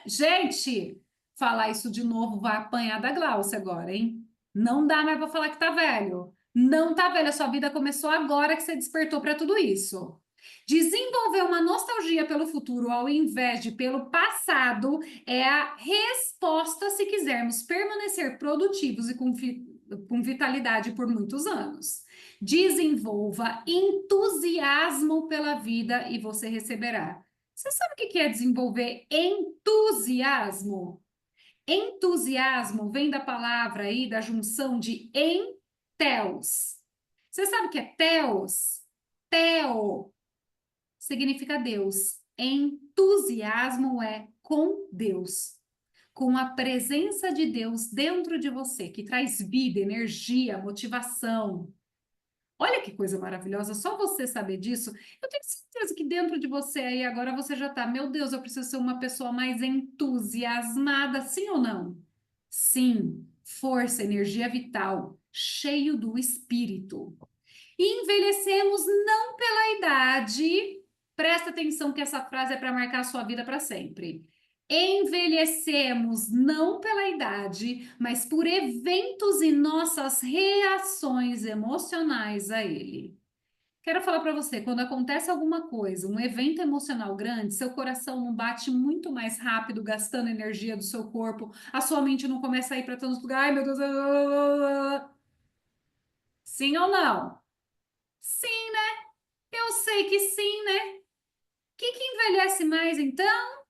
[SPEAKER 1] Gente, falar isso de novo vai apanhar da Glaucia agora, hein? Não dá mais para falar que tá velho. Não tá velho, a sua vida começou agora que você despertou para tudo isso. Desenvolver uma nostalgia pelo futuro ao invés de pelo passado é a resposta se quisermos permanecer produtivos e com vitalidade por muitos anos. Desenvolva entusiasmo pela vida e você receberá. Você sabe o que é desenvolver entusiasmo? Entusiasmo vem da palavra aí, da junção de enteos. Você sabe o que é teos? Teo significa Deus. Entusiasmo é com Deus, com a presença de Deus dentro de você, que traz vida, energia, motivação. Olha que coisa maravilhosa, só você saber disso. Eu tenho certeza que dentro de você aí agora você já tá, meu Deus, eu preciso ser uma pessoa mais entusiasmada, sim ou não? Sim, força, energia vital, cheio do espírito. E envelhecemos não pela idade, presta atenção que essa frase é para marcar a sua vida para sempre. Envelhecemos não pela idade, mas por eventos e nossas reações emocionais a ele. Quero falar para você, quando acontece alguma coisa, um evento emocional grande, seu coração não bate muito mais rápido, gastando energia do seu corpo, a sua mente não começa a ir para tantos lugares, ai meu Deus, sim ou não? Sim, eu sei que sim, né? O que envelhece mais então?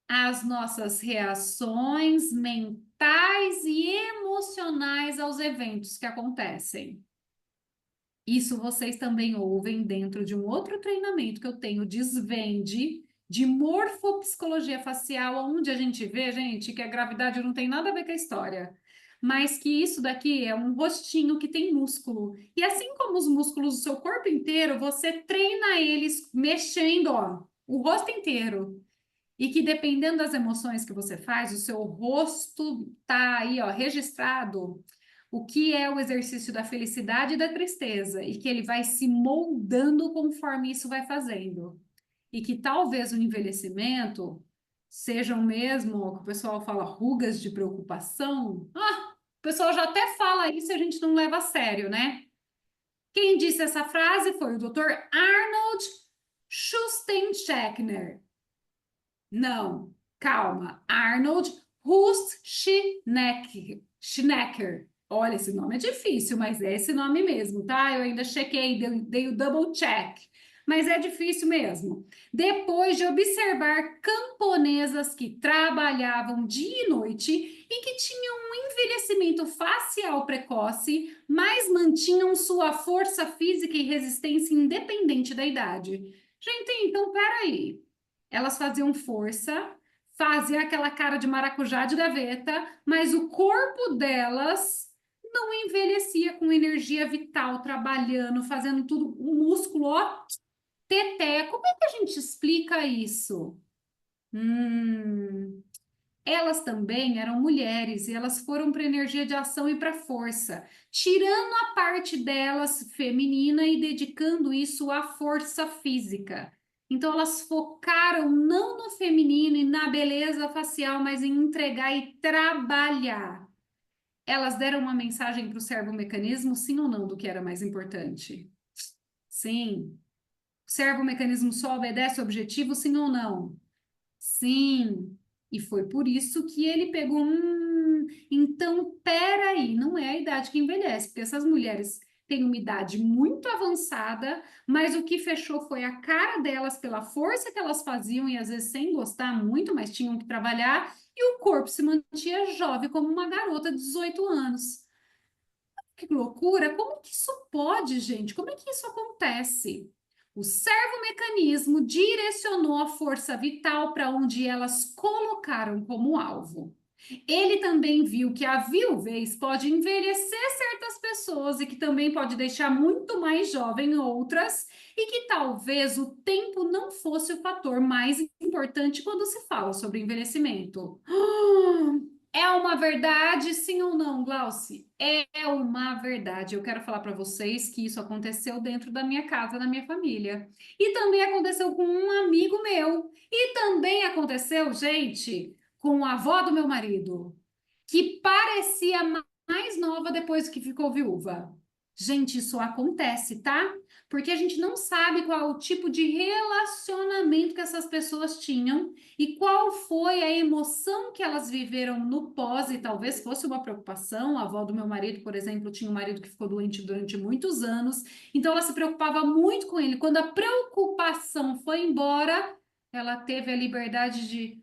[SPEAKER 1] As nossas reações mentais e emocionais aos eventos que acontecem. Isso vocês também ouvem dentro de um outro treinamento que eu tenho, Desvende, de morfopsicologia facial, onde a gente vê, gente, que a gravidade não tem nada a ver com a história, mas que isso daqui é um rostinho que tem músculo. E assim como os músculos do seu corpo inteiro, você treina eles mexendo, ó, o rosto inteiro. E que dependendo das emoções que você faz, o seu rosto tá aí, ó, registrado o que é o exercício da felicidade e da tristeza, e que ele vai se moldando conforme isso vai fazendo. E que talvez o envelhecimento sejam mesmo, o que o pessoal fala, rugas de preocupação. Ah, o pessoal já até fala isso e a gente não leva a sério, né? Quem disse essa frase foi o Dr. Arnold Schwarzenegger. Não, calma. Arnold Schnecker. Olha, esse nome é difícil, mas é esse nome mesmo, tá? Eu ainda chequei, dei o double check. Mas é difícil mesmo. Depois de observar camponesas que trabalhavam dia e noite e que tinham um envelhecimento facial precoce, mas mantinham sua força física e resistência independente da idade. Gente, então, peraí. Elas faziam força, faziam aquela cara de maracujá de gaveta, mas o corpo delas não envelhecia com energia vital, trabalhando, fazendo tudo, o músculo, ó, teté. Como é que a gente explica isso? Hum, elas também eram mulheres e elas foram para energia de ação e para força, tirando a parte delas feminina e dedicando isso à força física. Então elas focaram não no feminino e na beleza facial, mas em entregar e trabalhar. Elas deram uma mensagem para o servomecanismo, sim ou não, do que era mais importante? Sim. O servomecanismo só obedece ao objetivo, sim ou não? Sim, e foi por isso que ele pegou. Então, peraí, não é a idade que envelhece, porque essas mulheres têm uma idade muito avançada, mas o que fechou foi a cara delas pela força que elas faziam e às vezes sem gostar muito, mas tinham que trabalhar, e o corpo se mantinha jovem como uma garota de 18 anos. Que loucura! Como que isso pode, gente? Como é que isso acontece? O servomecanismo direcionou a força vital para onde elas colocaram como alvo. Ele também viu que a viuvez pode envelhecer certas pessoas e que também pode deixar muito mais jovem outras, e que talvez o tempo não fosse o fator mais importante quando se fala sobre envelhecimento. É uma verdade, sim ou não, Glauci? É uma verdade. Eu quero falar para vocês que isso aconteceu dentro da minha casa, da minha família. E também aconteceu com um amigo meu. E também aconteceu, gente, com a avó do meu marido, que parecia mais nova depois que ficou viúva. Gente, isso acontece, tá? Porque a gente não sabe qual é o tipo de relacionamento que essas pessoas tinham e qual foi a emoção que elas viveram no pós, e talvez fosse uma preocupação. A avó do meu marido, por exemplo, tinha um marido que ficou doente durante muitos anos, então ela se preocupava muito com ele. Quando a preocupação foi embora, ela teve a liberdade de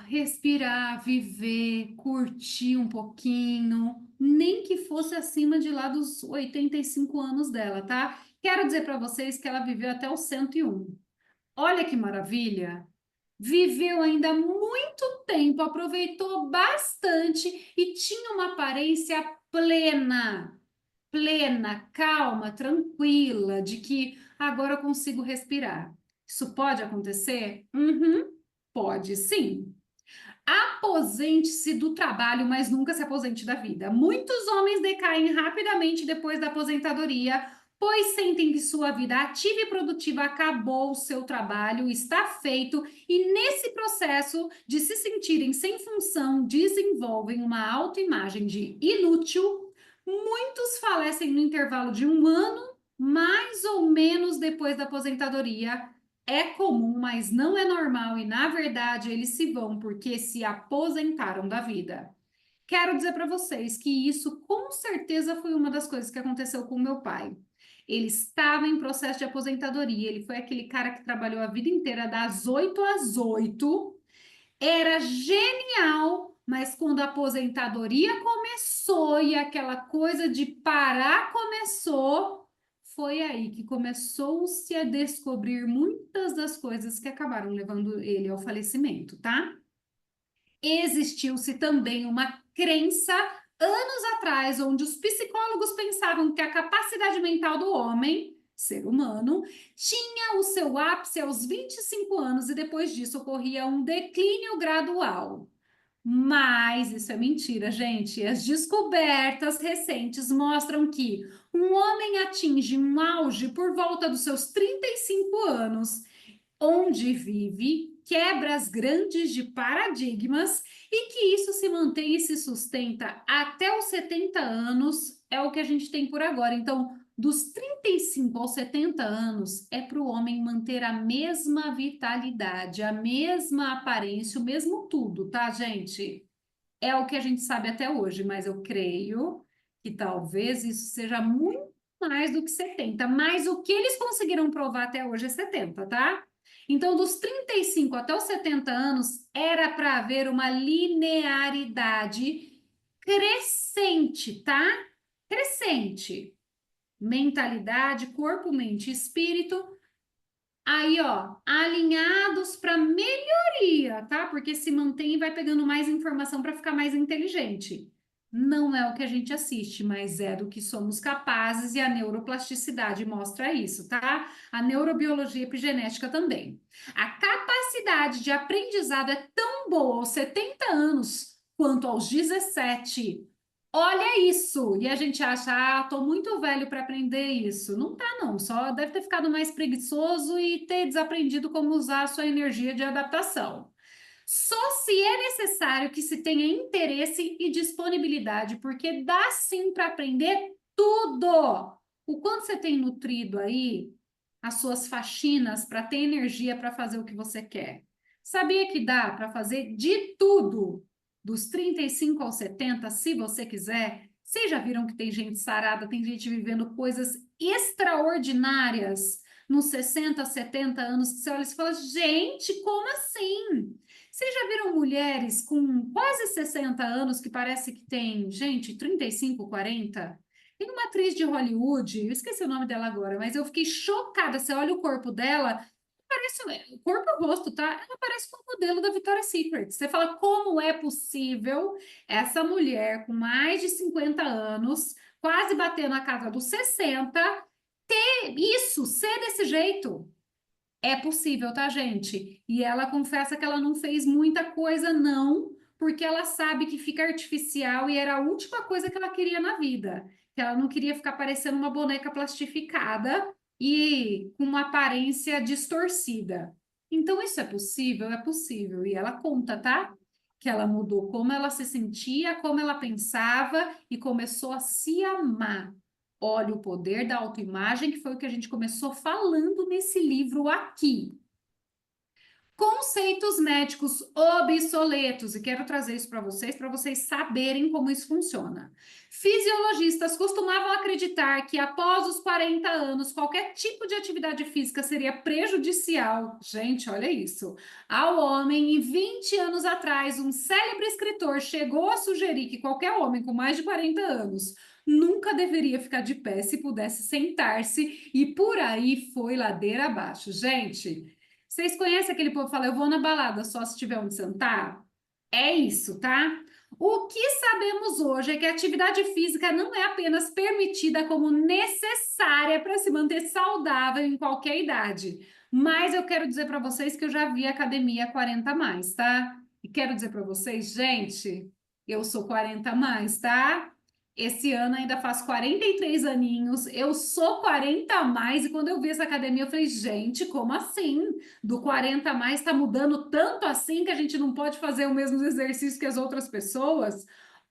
[SPEAKER 1] respirar, viver, curtir um pouquinho, nem que fosse acima de lá dos 85 anos dela, tá? Quero dizer para vocês que ela viveu até os 101. Olha que maravilha! Viveu ainda muito tempo, aproveitou bastante e tinha uma aparência plena, plena, calma, tranquila, de que agora eu consigo respirar. Isso pode acontecer? Uhum, pode sim. Aposente-se do trabalho, mas nunca se aposente da vida. Muitos homens decaem rapidamente depois da aposentadoria, pois sentem que sua vida ativa e produtiva acabou, o seu trabalho está feito, e nesse processo de se sentirem sem função, desenvolvem uma autoimagem de inútil. Muitos falecem no intervalo de um ano, mais ou menos depois da aposentadoria. É comum, mas não é normal, e na verdade eles se vão porque se aposentaram da vida. Quero dizer para vocês que isso com certeza foi uma das coisas que aconteceu com meu pai. Ele estava em processo de aposentadoria, ele foi aquele cara que trabalhou a vida inteira das 8 às 8, era genial, mas quando a aposentadoria começou e aquela coisa de parar começou, foi aí que começou-se a descobrir muitas das coisas que acabaram levando ele ao falecimento, tá? Existiu-se também uma crença anos atrás, onde os psicólogos pensavam que a capacidade mental do homem, ser humano, tinha o seu ápice aos 25 anos e depois disso ocorria um declínio gradual. Mas isso é mentira, gente. As descobertas recentes mostram que um homem atinge um auge por volta dos seus 35 anos, onde vive, quebras grandes de paradigmas, e que isso se mantém e se sustenta até os 70 anos, é o que a gente tem por agora. Então, dos 35 aos 70 anos, é para o homem manter a mesma vitalidade, a mesma aparência, o mesmo tudo, tá, gente? É o que a gente sabe até hoje, mas eu creio que talvez isso seja muito mais do que 70. Mas o que eles conseguiram provar até hoje é 70, tá? Então, dos 35 até os 70 anos, era para haver uma linearidade crescente, tá? Crescente. Mentalidade, corpo, mente e espírito. Aí, ó, alinhados para melhoria, tá? Porque se mantém e vai pegando mais informação para ficar mais inteligente. Não é o que a gente assiste, mas é do que somos capazes, e a neuroplasticidade mostra isso, tá? A neurobiologia epigenética também. A capacidade de aprendizado é tão boa aos 70 anos quanto aos 17. Olha isso! E a gente acha, tô muito velho para aprender isso. Não tá, não. Só deve ter ficado mais preguiçoso e ter desaprendido como usar a sua energia de adaptação. Só se é necessário que se tenha interesse e disponibilidade, porque dá sim para aprender tudo. O quanto você tem nutrido aí as suas faxinas para ter energia para fazer o que você quer? Sabia que dá para fazer de tudo, dos 35 aos 70, se você quiser, Vocês já viram que tem gente sarada, tem gente vivendo coisas extraordinárias nos 60, 70 anos, que você olha e fala, gente, como assim? Vocês já viram mulheres com quase 60 anos que parece que tem, gente, 35, 40? Tem uma atriz de Hollywood, eu esqueci o nome dela agora, mas eu fiquei chocada. Você olha o corpo dela, parece, o corpo e o rosto, tá? Ela parece com o modelo da Victoria's Secret. Você fala, como é possível essa mulher com mais de 50 anos, quase batendo a casa dos 60, ter isso, ser desse jeito? É possível, tá, gente? E ela confessa que ela não fez muita coisa, não, porque ela sabe que fica artificial e era a última coisa que ela queria na vida. Que ela não queria ficar parecendo uma boneca plastificada e com uma aparência distorcida. Então, isso é possível? É possível. E ela conta, tá? Que ela mudou como ela se sentia, como ela pensava e começou a se amar. Olha o poder da autoimagem, que foi o que a gente começou falando nesse livro aqui. Conceitos médicos obsoletos, e quero trazer isso para vocês saberem como isso funciona. Fisiologistas costumavam acreditar que após os 40 anos, qualquer tipo de atividade física seria prejudicial. Gente, olha isso. Ao homem, e 20 anos atrás, um célebre escritor chegou a sugerir que qualquer homem com mais de 40 anos nunca deveria ficar de pé se pudesse sentar-se, e por aí foi ladeira abaixo. Gente. Vocês conhecem aquele povo que fala, eu vou na balada só se tiver onde sentar? É isso, tá? O que sabemos hoje é que a atividade física não é apenas permitida como necessária para se manter saudável em qualquer idade. Mas eu quero dizer para vocês que eu já vi academia 40 a mais, tá? E quero dizer para vocês, gente, eu sou 40 a mais, tá? Esse ano ainda faço 43 aninhos, eu sou 40 a mais, e quando eu vi essa academia, eu falei, gente, como assim? Do 40 a mais está mudando tanto assim que a gente não pode fazer o mesmo exercício que as outras pessoas?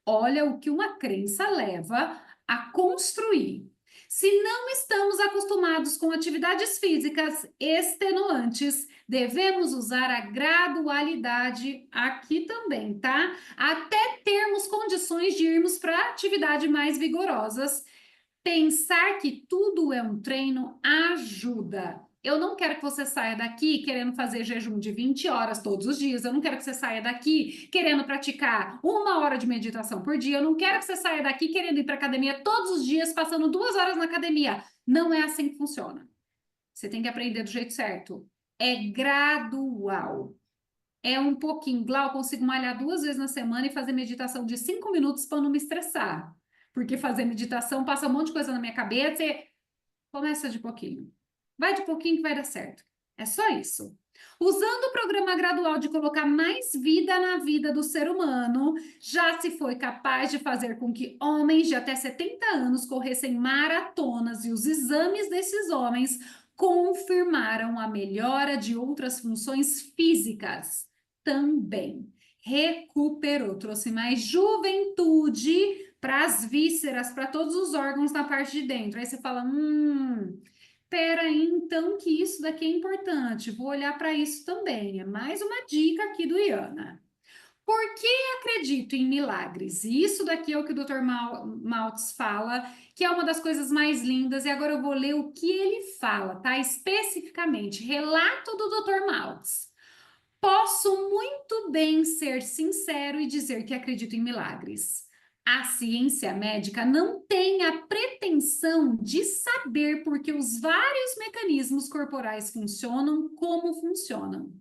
[SPEAKER 1] Olha o que uma crença leva a construir. Se não estamos acostumados com atividades físicas extenuantes, devemos usar a gradualidade aqui também, tá? Até termos condições de irmos para atividades mais vigorosas. Pensar que tudo é um treino ajuda. Eu não quero que você saia daqui querendo fazer jejum de 20 horas todos os dias. Eu não quero que você saia daqui querendo praticar 1 hora de meditação por dia. Eu não quero que você saia daqui querendo ir para academia todos os dias, passando 2 horas na academia. Não é assim que funciona. Você tem que aprender do jeito certo. É gradual. É um pouquinho. Glau, eu consigo malhar 2 vezes na semana e fazer meditação de 5 minutos para não me estressar. Porque fazer meditação passa um monte de coisa na minha cabeça e começa de pouquinho. Vai de pouquinho que vai dar certo. É só isso. Usando o programa gradual de colocar mais vida na vida do ser humano, já se foi capaz de fazer com que homens de até 70 anos corressem maratonas e os exames desses homens confirmaram a melhora de outras funções físicas também. Recuperou, trouxe mais juventude para as vísceras, para todos os órgãos na parte de dentro. Aí você fala, peraí, então que isso daqui é importante, vou olhar para isso também. É mais uma dica aqui do Iana. Por que acredito em milagres? E isso daqui é o que o Dr. Maltz fala, que é uma das coisas mais lindas, e agora eu vou ler o que ele fala, tá? Especificamente, relato do Dr. Maltz. Posso muito bem ser sincero e dizer que acredito em milagres. A ciência médica não tem a pretensão de saber por que os vários mecanismos corporais funcionam como funcionam.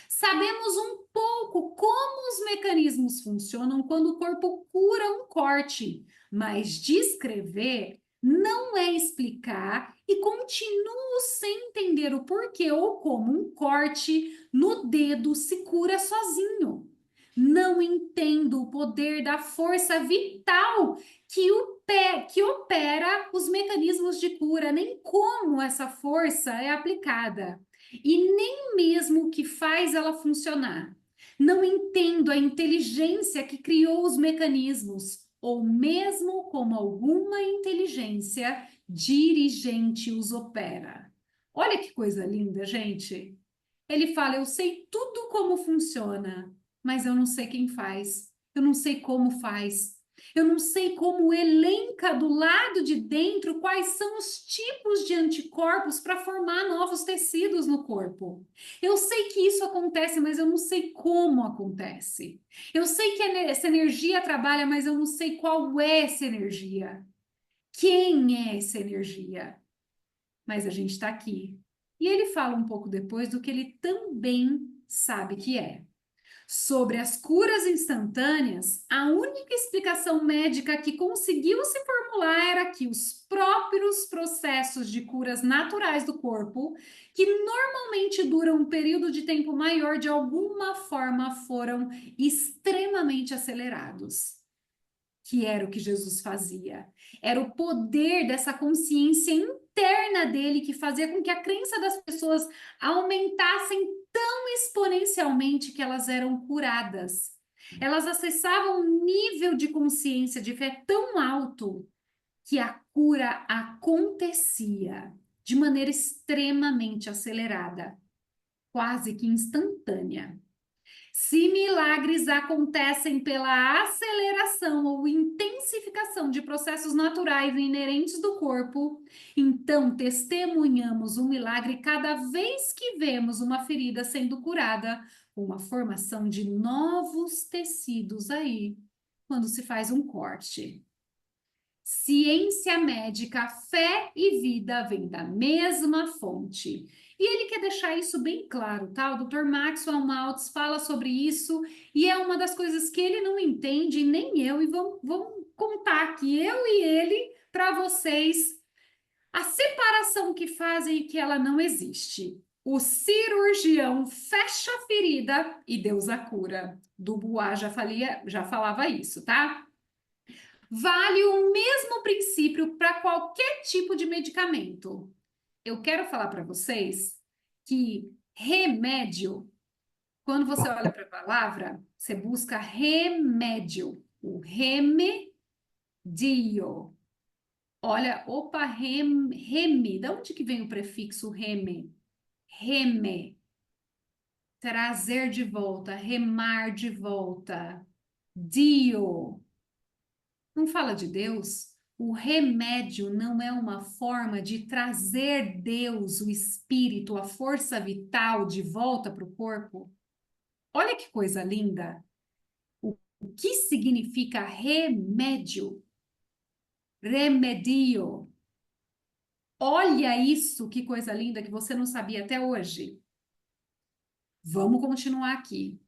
[SPEAKER 1] Sabemos um pouco como os mecanismos funcionam quando o corpo cura um corte, mas descrever não é explicar e continuo sem entender o porquê ou como um corte no dedo se cura sozinho. Não entendo o poder da força vital que opera os mecanismos de cura, nem como essa força é aplicada, e nem mesmo o que faz ela funcionar. Não entendo a inteligência que criou os mecanismos, ou mesmo como alguma inteligência dirigente os opera. Olha que coisa linda, gente! Ele fala: eu sei tudo como funciona, mas eu não sei quem faz, eu não sei como faz. Eu não sei como elenca do lado de dentro quais são os tipos de anticorpos para formar novos tecidos no corpo. Eu sei que isso acontece, mas eu não sei como acontece. Eu sei que essa energia trabalha, mas eu não sei qual é essa energia. Quem é essa energia? Mas a gente está aqui. E ele fala um pouco depois do que ele também sabe que é. Sobre as curas instantâneas, a única explicação médica que conseguiu se formular era que os próprios processos de curas naturais do corpo, que normalmente duram um período de tempo maior, de alguma forma foram extremamente acelerados. Que era o que Jesus fazia. Era o poder dessa consciência interna dele que fazia com que a crença das pessoas aumentassem tão exponencialmente que elas eram curadas. Elas acessavam um nível de consciência, de fé tão alto que a cura acontecia de maneira extremamente acelerada, quase que instantânea. Se milagres acontecem pela aceleração ou intensificação de processos naturais inerentes do corpo, então testemunhamos um milagre cada vez que vemos uma ferida sendo curada, com uma formação de novos tecidos aí, quando se faz um corte. Ciência médica, fé e vida vêm da mesma fonte. E ele quer deixar isso bem claro, tá? O Dr. Maxwell Maltz fala sobre isso e é uma das coisas que ele não entende, nem eu, e vamos contar aqui, eu e ele, para vocês, a separação que fazem e que ela não existe. O cirurgião fecha a ferida e Deus a cura. Dubois já falava isso, tá? Vale o mesmo princípio para qualquer tipo de medicamento. Eu quero falar para vocês que remédio, quando você olha para a palavra, você busca remédio, o remedio. Olha, opa, reme, de onde que vem o prefixo reme? Reme, trazer de volta, remar de volta. Dio, não fala de Deus? O remédio não é uma forma de trazer Deus, o espírito, a força vital de volta para o corpo? Olha que coisa linda! O que significa remédio? Remedio. Olha isso, que coisa linda que você não sabia até hoje. Vamos continuar aqui.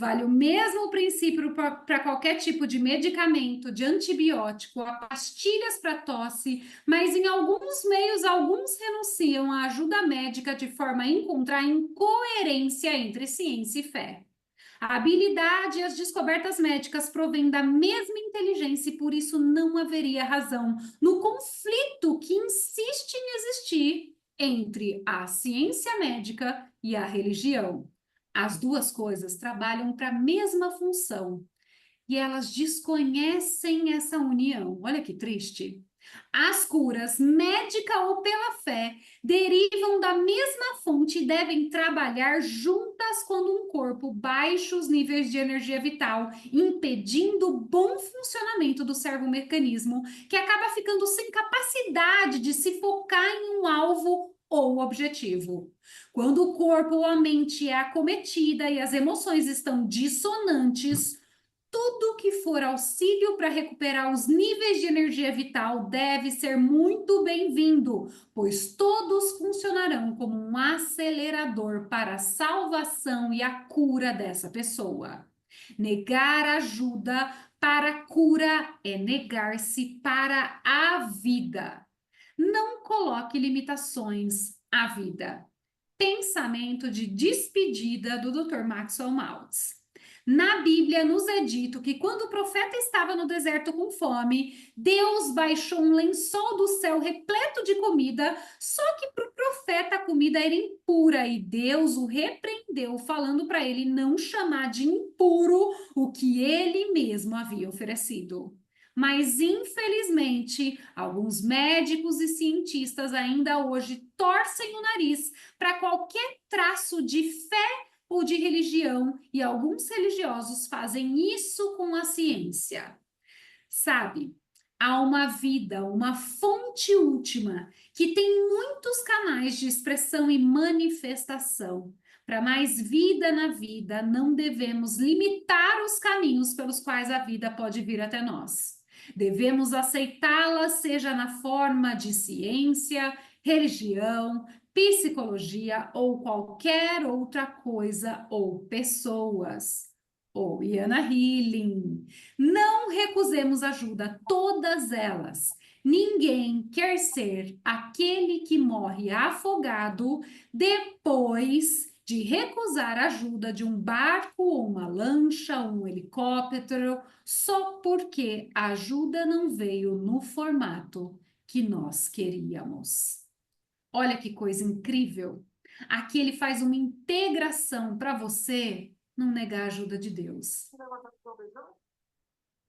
[SPEAKER 1] Vale o mesmo princípio para qualquer tipo de medicamento, de antibiótico, a pastilhas para tosse, mas em alguns meios, alguns renunciam à ajuda médica de forma a encontrar incoerência entre ciência e fé. A habilidade e as descobertas médicas provêm da mesma inteligência e por isso não haveria razão no conflito que insiste em existir entre a ciência médica e a religião. As duas coisas trabalham para a mesma função e elas desconhecem essa união. Olha que triste. As curas, médica ou pela fé, derivam da mesma fonte e devem trabalhar juntas quando um corpo baixa os níveis de energia vital, impedindo o bom funcionamento do servomecanismo, que acaba ficando sem capacidade de se focar em um alvo ou objetivo. Quando o corpo ou a mente é acometida e as emoções estão dissonantes, tudo que for auxílio para recuperar os níveis de energia vital deve ser muito bem-vindo, pois todos funcionarão como um acelerador para a salvação e a cura dessa pessoa. Negar ajuda para a cura é negar-se para a vida. Não coloque limitações à vida. Pensamento de despedida do Dr. Maxwell Maltz. Na Bíblia nos é dito que quando o profeta estava no deserto com fome, Deus baixou um lençol do céu repleto de comida, só que para o profeta a comida era impura e Deus o repreendeu, falando para ele não chamar de impuro o que ele mesmo havia oferecido. Mas, infelizmente, alguns médicos e cientistas ainda hoje torcem o nariz para qualquer traço de fé ou de religião, e alguns religiosos fazem isso com a ciência. Sabe, há uma vida, uma fonte última, que tem muitos canais de expressão e manifestação. Para mais vida na vida, não devemos limitar os caminhos pelos quais a vida pode vir até nós. Devemos aceitá-la, seja na forma de ciência, religião, psicologia ou qualquer outra coisa ou pessoas. Ou Iana Healing. Não recusemos ajuda, todas elas. Ninguém quer ser aquele que morre afogado depois de recusar ajuda de um barco, ou uma lancha, ou um helicóptero, só porque a ajuda não veio no formato que nós queríamos. Olha que coisa incrível! Aqui ele faz uma integração para você não negar a ajuda de Deus.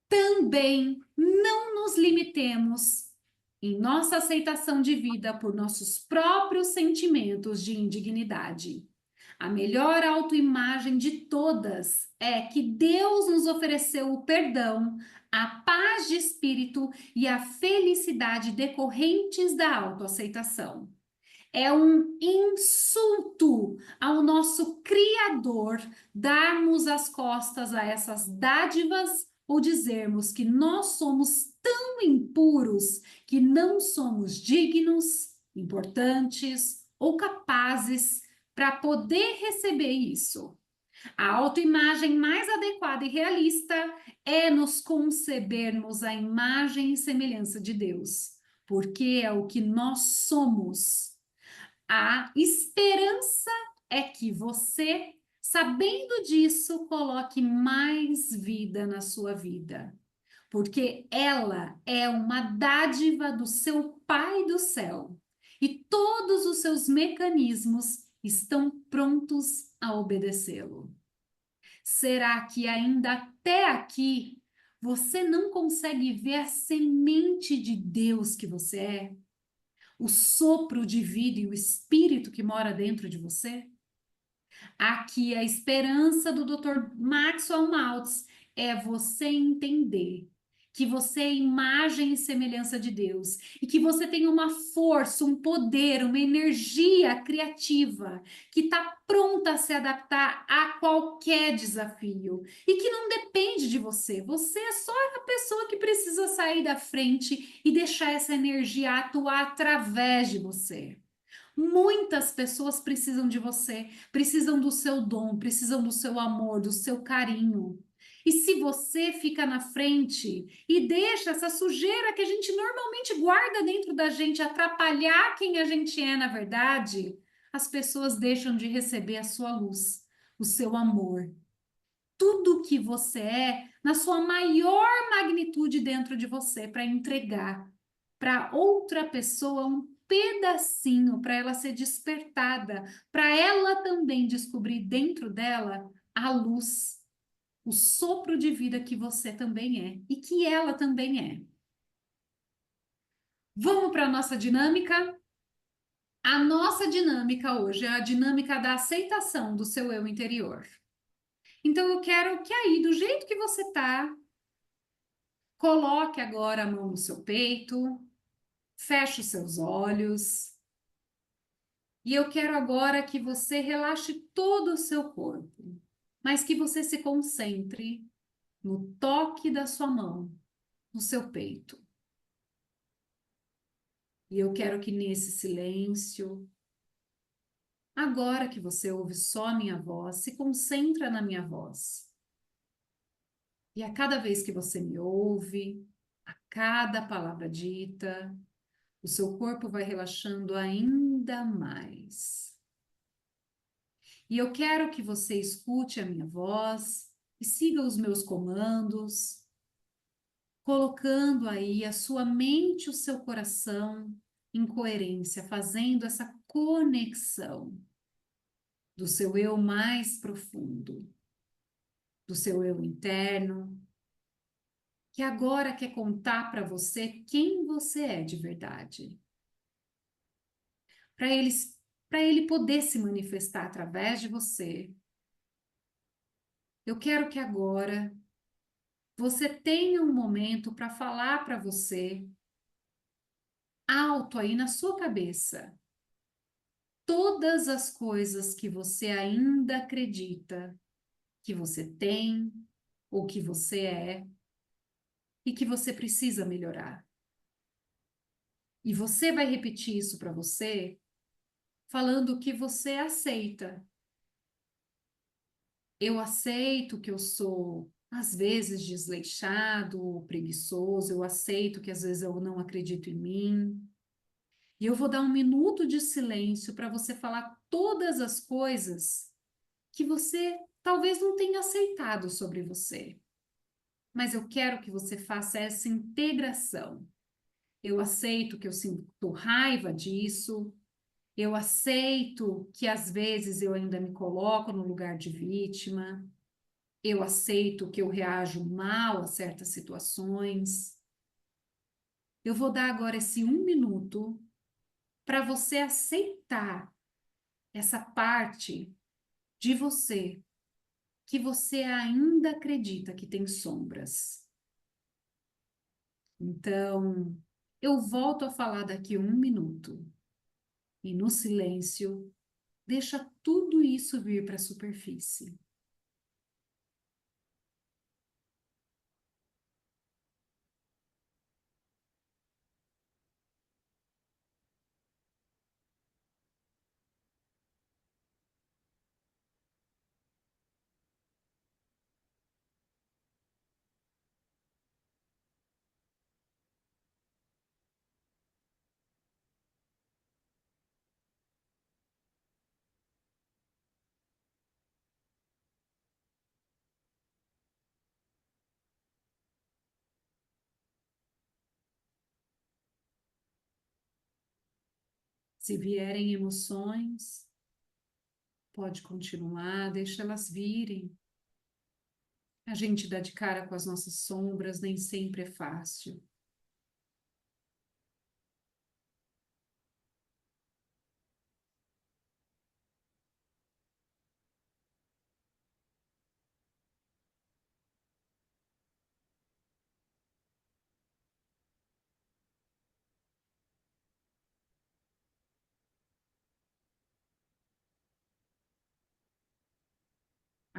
[SPEAKER 1] Também não nos limitemos em nossa aceitação de vida por nossos próprios sentimentos de indignidade. A melhor autoimagem de todas é que Deus nos ofereceu o perdão, a paz de espírito e a felicidade decorrentes da autoaceitação. É um insulto ao nosso Criador darmos as costas a essas dádivas ou dizermos que nós somos tão impuros que não somos dignos, importantes ou capazes para poder receber isso. A autoimagem mais adequada e realista é nos concebermos a imagem e semelhança de Deus, porque é o que nós somos. A esperança é que você, sabendo disso, coloque mais vida na sua vida, porque ela é uma dádiva do seu Pai do céu e todos os seus mecanismos estão prontos a obedecê-lo. Será que ainda até aqui você não consegue ver a semente de Deus que você é? O sopro de vida e o espírito que mora dentro de você? Aqui a esperança do Dr. Maxwell Maltz é você entender que você é imagem e semelhança de Deus e que você tem uma força, um poder, uma energia criativa que está pronta a se adaptar a qualquer desafio e que não depende de você. Você é só a pessoa que precisa sair da frente e deixar essa energia atuar através de você. Muitas pessoas precisam de você, precisam do seu dom, precisam do seu amor, do seu carinho. E se você fica na frente e deixa essa sujeira que a gente normalmente guarda dentro da gente atrapalhar quem a gente é na verdade, as pessoas deixam de receber a sua luz, o seu amor. Tudo que você é, na sua maior magnitude dentro de você, para entregar para outra pessoa um pedacinho, para ela ser despertada, para ela também descobrir dentro dela a luz, o sopro de vida que você também é e que ela também é. Vamos para a nossa dinâmica? A nossa dinâmica hoje é a dinâmica da aceitação do seu eu interior. Então eu quero que aí, do jeito que você está, coloque agora a mão no seu peito, feche os seus olhos. E eu quero agora que você relaxe todo o seu corpo, mas que você se concentre no toque da sua mão, no seu peito. E eu quero que nesse silêncio, agora que você ouve só a minha voz, se concentra na minha voz. E a cada vez que você me ouve, a cada palavra dita, o seu corpo vai relaxando ainda mais. E eu quero que você escute a minha voz e siga os meus comandos, colocando aí a sua mente e o seu coração em coerência, fazendo essa conexão do seu eu mais profundo, do seu eu interno, que agora quer contar para você quem você é de verdade. Para ele poder se manifestar através de você, eu quero que agora você tenha um momento para falar para você, alto aí na sua cabeça, todas as coisas que você ainda acredita que você tem ou que você é e que você precisa melhorar. E você vai repetir isso para você, falando que você aceita. Eu aceito que eu sou, às vezes, desleixado ou preguiçoso, eu aceito que às vezes eu não acredito em mim. E eu vou dar um minuto de silêncio para você falar todas as coisas que você talvez não tenha aceitado sobre você. Mas eu quero que você faça essa integração. Eu aceito que eu sinto raiva disso. Eu aceito que às vezes eu ainda me coloco no lugar de vítima. Eu aceito que eu reajo mal a certas situações. Eu vou dar agora esse um minuto para você aceitar essa parte de você que você ainda acredita que tem sombras. Então, eu volto a falar daqui um minuto. E no silêncio, deixa tudo isso vir para a superfície. Se vierem emoções, pode continuar, deixa elas virem. A gente dá de cara com as nossas sombras, nem sempre é fácil.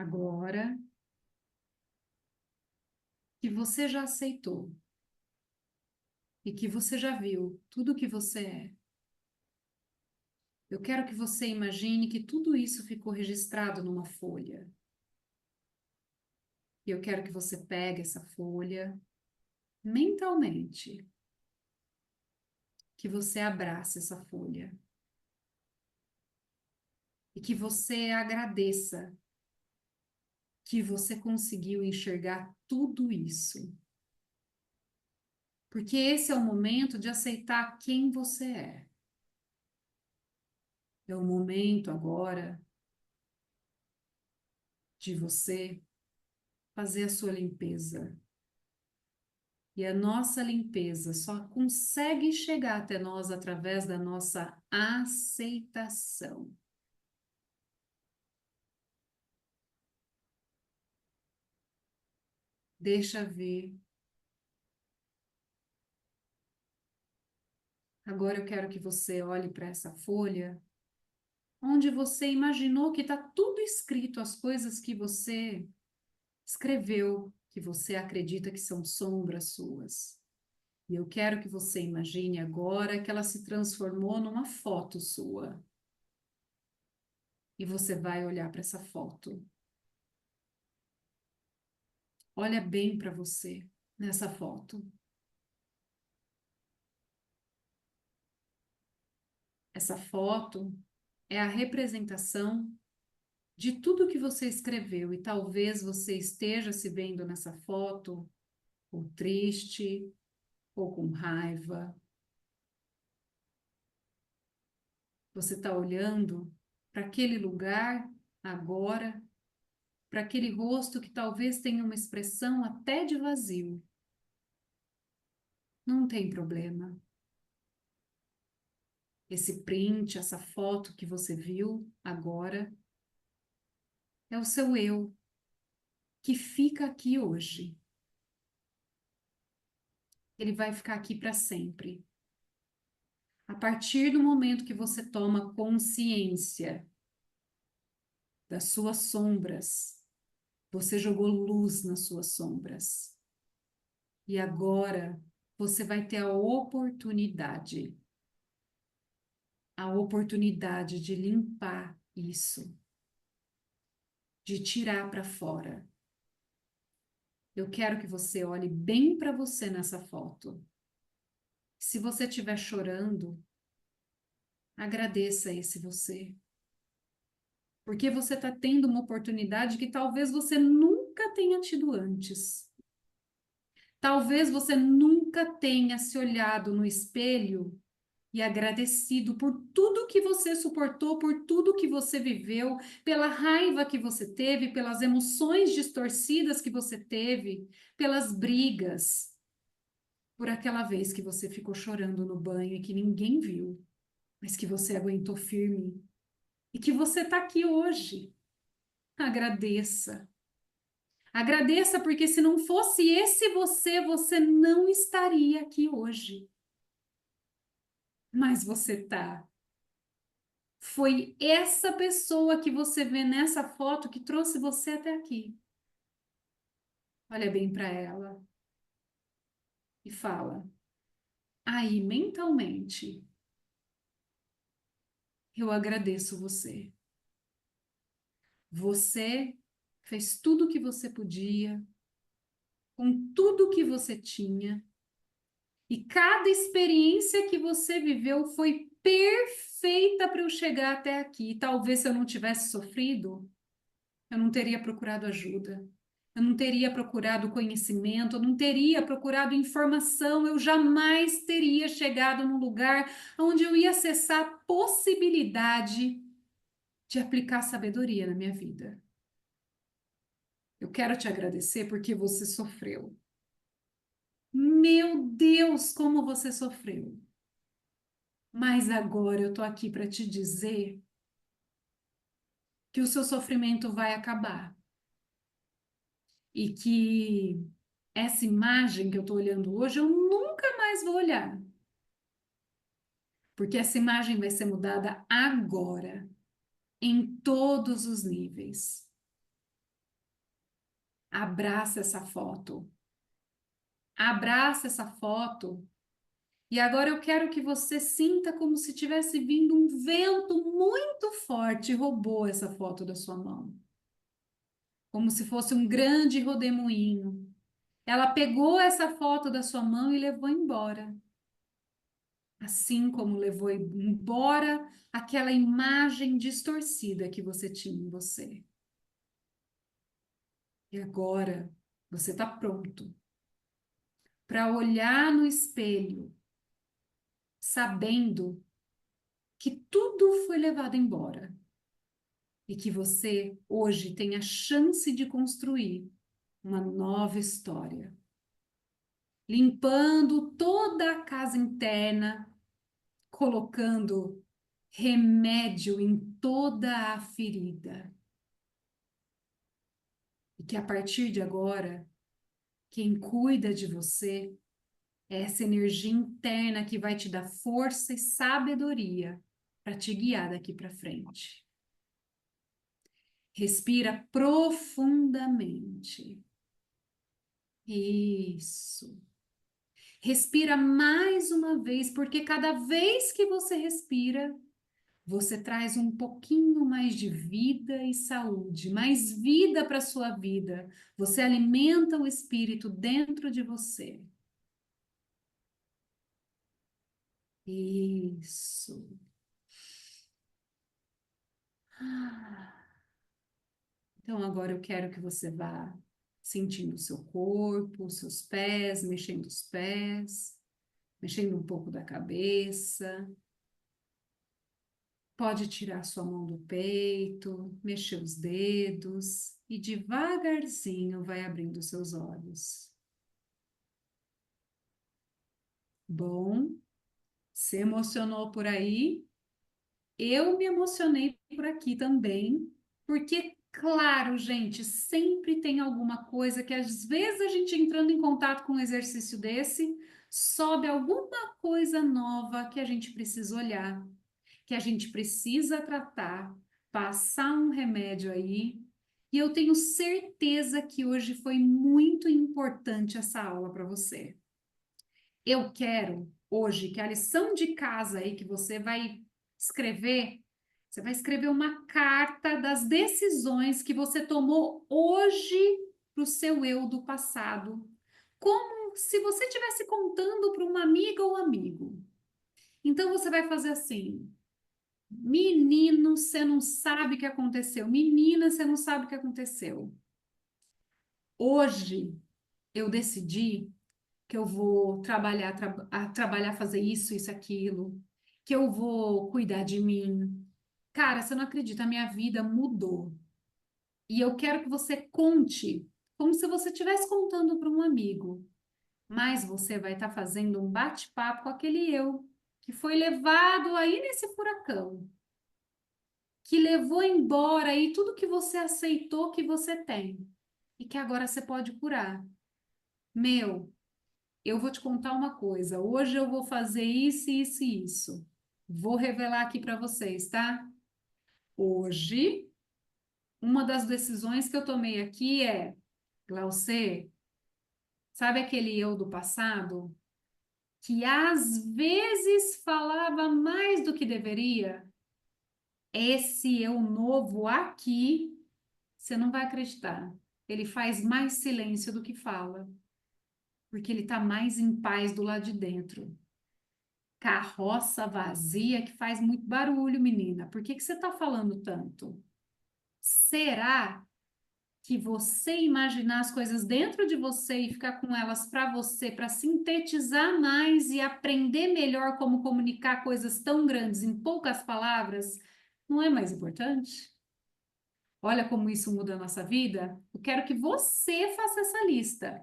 [SPEAKER 1] Agora que você já aceitou e que você já viu tudo que você é, eu quero que você imagine que tudo isso ficou registrado numa folha. E eu quero que você pegue essa folha mentalmente, que você abrace essa folha e que você agradeça que você conseguiu enxergar tudo isso. Porque esse é o momento de aceitar quem você é. É o momento agora de você fazer a sua limpeza. E a nossa limpeza só consegue chegar até nós através da nossa aceitação. Deixa ver. Agora eu quero que você olhe para essa folha, onde você imaginou que está tudo escrito, as coisas que você escreveu, que você acredita que são sombras suas. E eu quero que você imagine agora que ela se transformou numa foto sua. E você vai olhar para essa foto. Olha bem para você nessa foto. Essa foto é a representação de tudo que você escreveu, e talvez você esteja se vendo nessa foto ou triste, ou com raiva. Você está olhando para aquele lugar agora, para aquele rosto que talvez tenha uma expressão até de vazio. Não tem problema. Esse print, essa foto que você viu agora, é o seu eu que fica aqui hoje. ele vai ficar aqui para sempre. A partir do momento que você toma consciência das suas sombras, você jogou luz nas suas sombras. E agora você vai ter a oportunidade de limpar isso, de tirar para fora. Eu quero que você olhe bem para você nessa foto. Se você estiver chorando, agradeça esse você. Porque você está tendo uma oportunidade que talvez você nunca tenha tido antes. Talvez você nunca tenha se olhado no espelho e agradecido por tudo que você suportou, por tudo que você viveu, pela raiva que você teve, pelas emoções distorcidas que você teve, pelas brigas, por aquela vez que você ficou chorando no banho e que ninguém viu, mas que você aguentou firme e que você está aqui hoje. Agradeça. Agradeça, porque se não fosse esse você, você não estaria aqui hoje. Mas você tá. Foi essa pessoa que você vê nessa foto que trouxe você até aqui. Olha bem para ela e fala: aí, mentalmente, eu agradeço você. Você fez tudo o que você podia, com tudo que você tinha, e cada experiência que você viveu foi perfeita para eu chegar até aqui. Talvez se eu não tivesse sofrido, eu não teria procurado ajuda. Eu não teria procurado conhecimento, eu não teria procurado informação, eu jamais teria chegado num lugar onde eu ia acessar a possibilidade de aplicar sabedoria na minha vida. Eu quero te agradecer porque você sofreu. Meu Deus, como você sofreu. Mas agora eu tô aqui para te dizer que o seu sofrimento vai acabar e que essa imagem que eu tô olhando hoje eu nunca mais vou olhar. Porque essa imagem vai ser mudada agora, em todos os níveis. Abraça essa foto. Abraça essa foto. E agora eu quero que você sinta como se tivesse vindo um vento muito forte e roubou essa foto da sua mão. Como se fosse um grande rodemoinho. Ela pegou essa foto da sua mão e levou embora. Assim como levou embora aquela imagem distorcida que você tinha em você. E agora você está pronto para olhar no espelho, sabendo que tudo foi levado embora e que você hoje tem a chance de construir uma nova história, limpando toda a casa interna, colocando remédio em toda a ferida. E que a partir de agora, quem cuida de você é essa energia interna que vai te dar força e sabedoria para te guiar daqui para frente. Respira profundamente. Isso. Respira mais uma vez, porque cada vez que você respira, você traz um pouquinho mais de vida e saúde, mais vida para a sua vida. Você alimenta o espírito dentro de você. Isso. Então agora eu quero que você vá sentindo o seu corpo, os seus pés, mexendo os pés, mexendo um pouco da cabeça. Pode tirar sua mão do peito, mexer os dedos e devagarzinho vai abrindo seus olhos. Bom, se emocionou por aí? Eu me emocionei por aqui também, porque Claro, gente, sempre tem alguma coisa que às vezes a gente entrando em contato com um exercício desse, sobe alguma coisa nova que a gente precisa olhar, que a gente precisa tratar, passar um remédio aí. E eu tenho certeza que hoje foi muito importante essa aula para você. Eu quero hoje que a lição de casa aí que escrever, você vai escrever uma carta das decisões que você tomou hoje para o seu eu do passado, como se você estivesse contando para uma amiga ou amigo. Então você vai fazer assim: menino, você não sabe o que aconteceu. Menina, você não sabe o que aconteceu. Hoje eu decidi que eu vou trabalhar, fazer isso, aquilo, que eu vou cuidar de mim. Cara, você não acredita, a minha vida mudou. E eu quero que você conte, como se você estivesse contando para um amigo. Mas você vai estar fazendo um bate-papo com aquele eu que foi levado aí nesse furacão, que levou embora aí tudo que você aceitou que você tem e que agora você pode curar. Meu, eu vou te contar uma coisa. Hoje eu vou fazer isso, isso e isso. Vou revelar aqui para vocês, tá? Hoje, uma das decisões que eu tomei aqui é, Glaucê, sabe aquele eu do passado que às vezes falava mais do que deveria? Esse eu novo aqui, você não vai acreditar. Ele faz mais silêncio do que fala, porque ele está mais em paz do lado de dentro. Carroça vazia que faz muito barulho, menina. Por que que você está falando tanto? Será que você imaginar as coisas dentro de você e ficar com elas para você, para sintetizar mais e aprender melhor como comunicar coisas tão grandes em poucas palavras, não é mais importante? Olha como isso muda a nossa vida. Eu quero que você faça essa lista.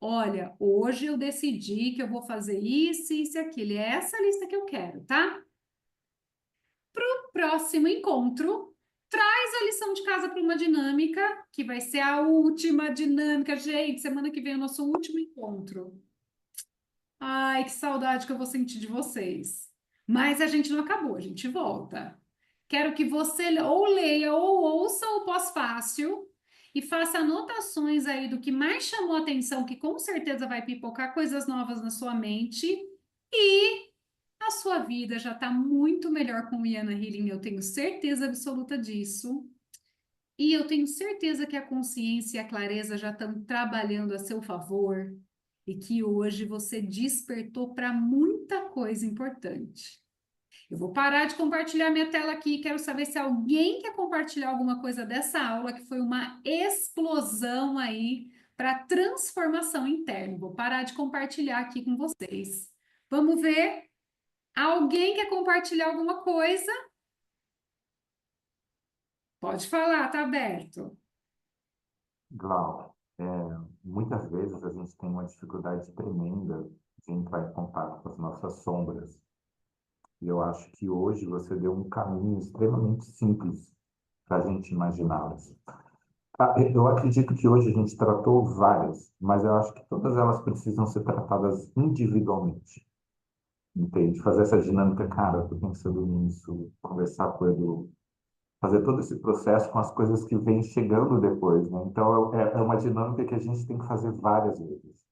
[SPEAKER 1] Olha, hoje eu decidi que eu vou fazer isso e aquilo. É essa a lista que eu quero, tá? Próximo encontro, traz a lição de casa para uma dinâmica, que vai ser a última dinâmica. Gente, semana que vem é o nosso último encontro. Ai, que saudade que eu vou sentir de vocês. Mas a gente não acabou, a gente volta. Quero que você ou leia ou ouça o pós-fácil e faça anotações aí do que mais chamou a atenção, que com certeza vai pipocar coisas novas na sua mente. E a sua vida já está muito melhor com o Iana Healing, eu tenho certeza absoluta disso. E eu tenho certeza que a consciência e a clareza já estão trabalhando a seu favor e que hoje você despertou para muita coisa importante. Eu vou parar de compartilhar minha tela aqui, quero saber se alguém quer compartilhar alguma coisa dessa aula, que foi uma explosão aí para transformação interna. Vou parar de compartilhar aqui com vocês. Vamos ver. Alguém quer compartilhar alguma coisa? Pode falar, tá aberto.
[SPEAKER 3] Glau, muitas vezes a gente tem uma dificuldade tremenda de entrar em contato com as nossas sombras. E eu acho que hoje você deu um caminho extremamente simples para a gente imaginá-las. Eu acredito que hoje a gente tratou várias, mas eu acho que todas elas precisam ser tratadas individualmente. Entende? Fazer essa dinâmica, cara, eu tô pensando nisso, conversar com ele, fazer todo esse processo com as coisas que vêm chegando depois, né? Então, é uma dinâmica que a gente tem que fazer várias vezes.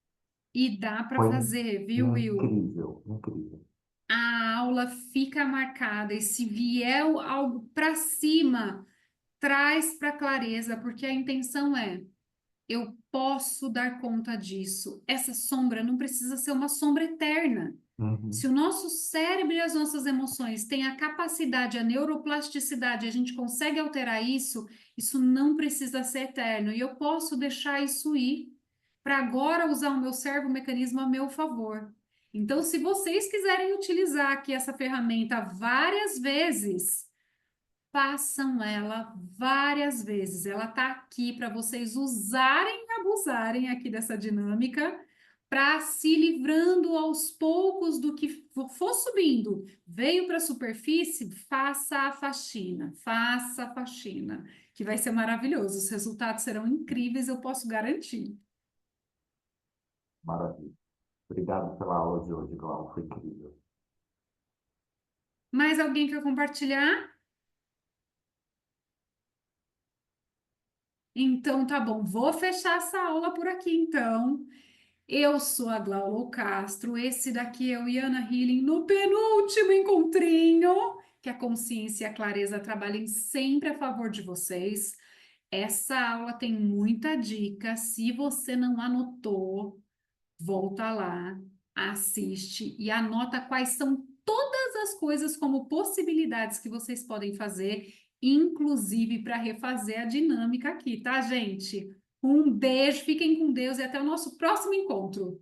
[SPEAKER 1] E dá para
[SPEAKER 3] Foi
[SPEAKER 1] fazer, viu, Will?
[SPEAKER 3] incrível, incrível.
[SPEAKER 1] A aula fica marcada e se vier algo para cima, traz para clareza, porque a intenção é: eu posso dar conta disso. Essa sombra não precisa ser uma sombra eterna.
[SPEAKER 3] Uhum.
[SPEAKER 1] Se o nosso cérebro e as nossas emoções têm a capacidade, a neuroplasticidade, a gente consegue alterar isso, isso não precisa ser eterno. E eu posso deixar isso ir para agora usar o meu cérebro, o mecanismo a meu favor. Então, se vocês quiserem utilizar aqui essa ferramenta várias vezes, façam ela várias vezes. Ela está aqui para vocês usarem e abusarem aqui dessa dinâmica para se livrando aos poucos do que for subindo. Veio para a superfície, faça a faxina, faça a faxina. que vai ser maravilhoso. Os resultados serão incríveis, eu posso garantir.
[SPEAKER 3] Maravilha. Obrigado pela aula de hoje, Glau. Foi incrível.
[SPEAKER 1] Mais alguém quer compartilhar? Então, tá bom, vou fechar essa aula por aqui, então. Eu sou a Glaulo Castro, esse daqui é o Iana Healing no penúltimo encontrinho, que a consciência e a clareza trabalhem sempre a favor de vocês. Essa aula tem muita dica, se você não anotou, volta lá, assiste e anota quais são todas as coisas como possibilidades que vocês podem fazer, inclusive para refazer a dinâmica aqui, tá, gente? Um beijo, fiquem com Deus e até o nosso próximo encontro.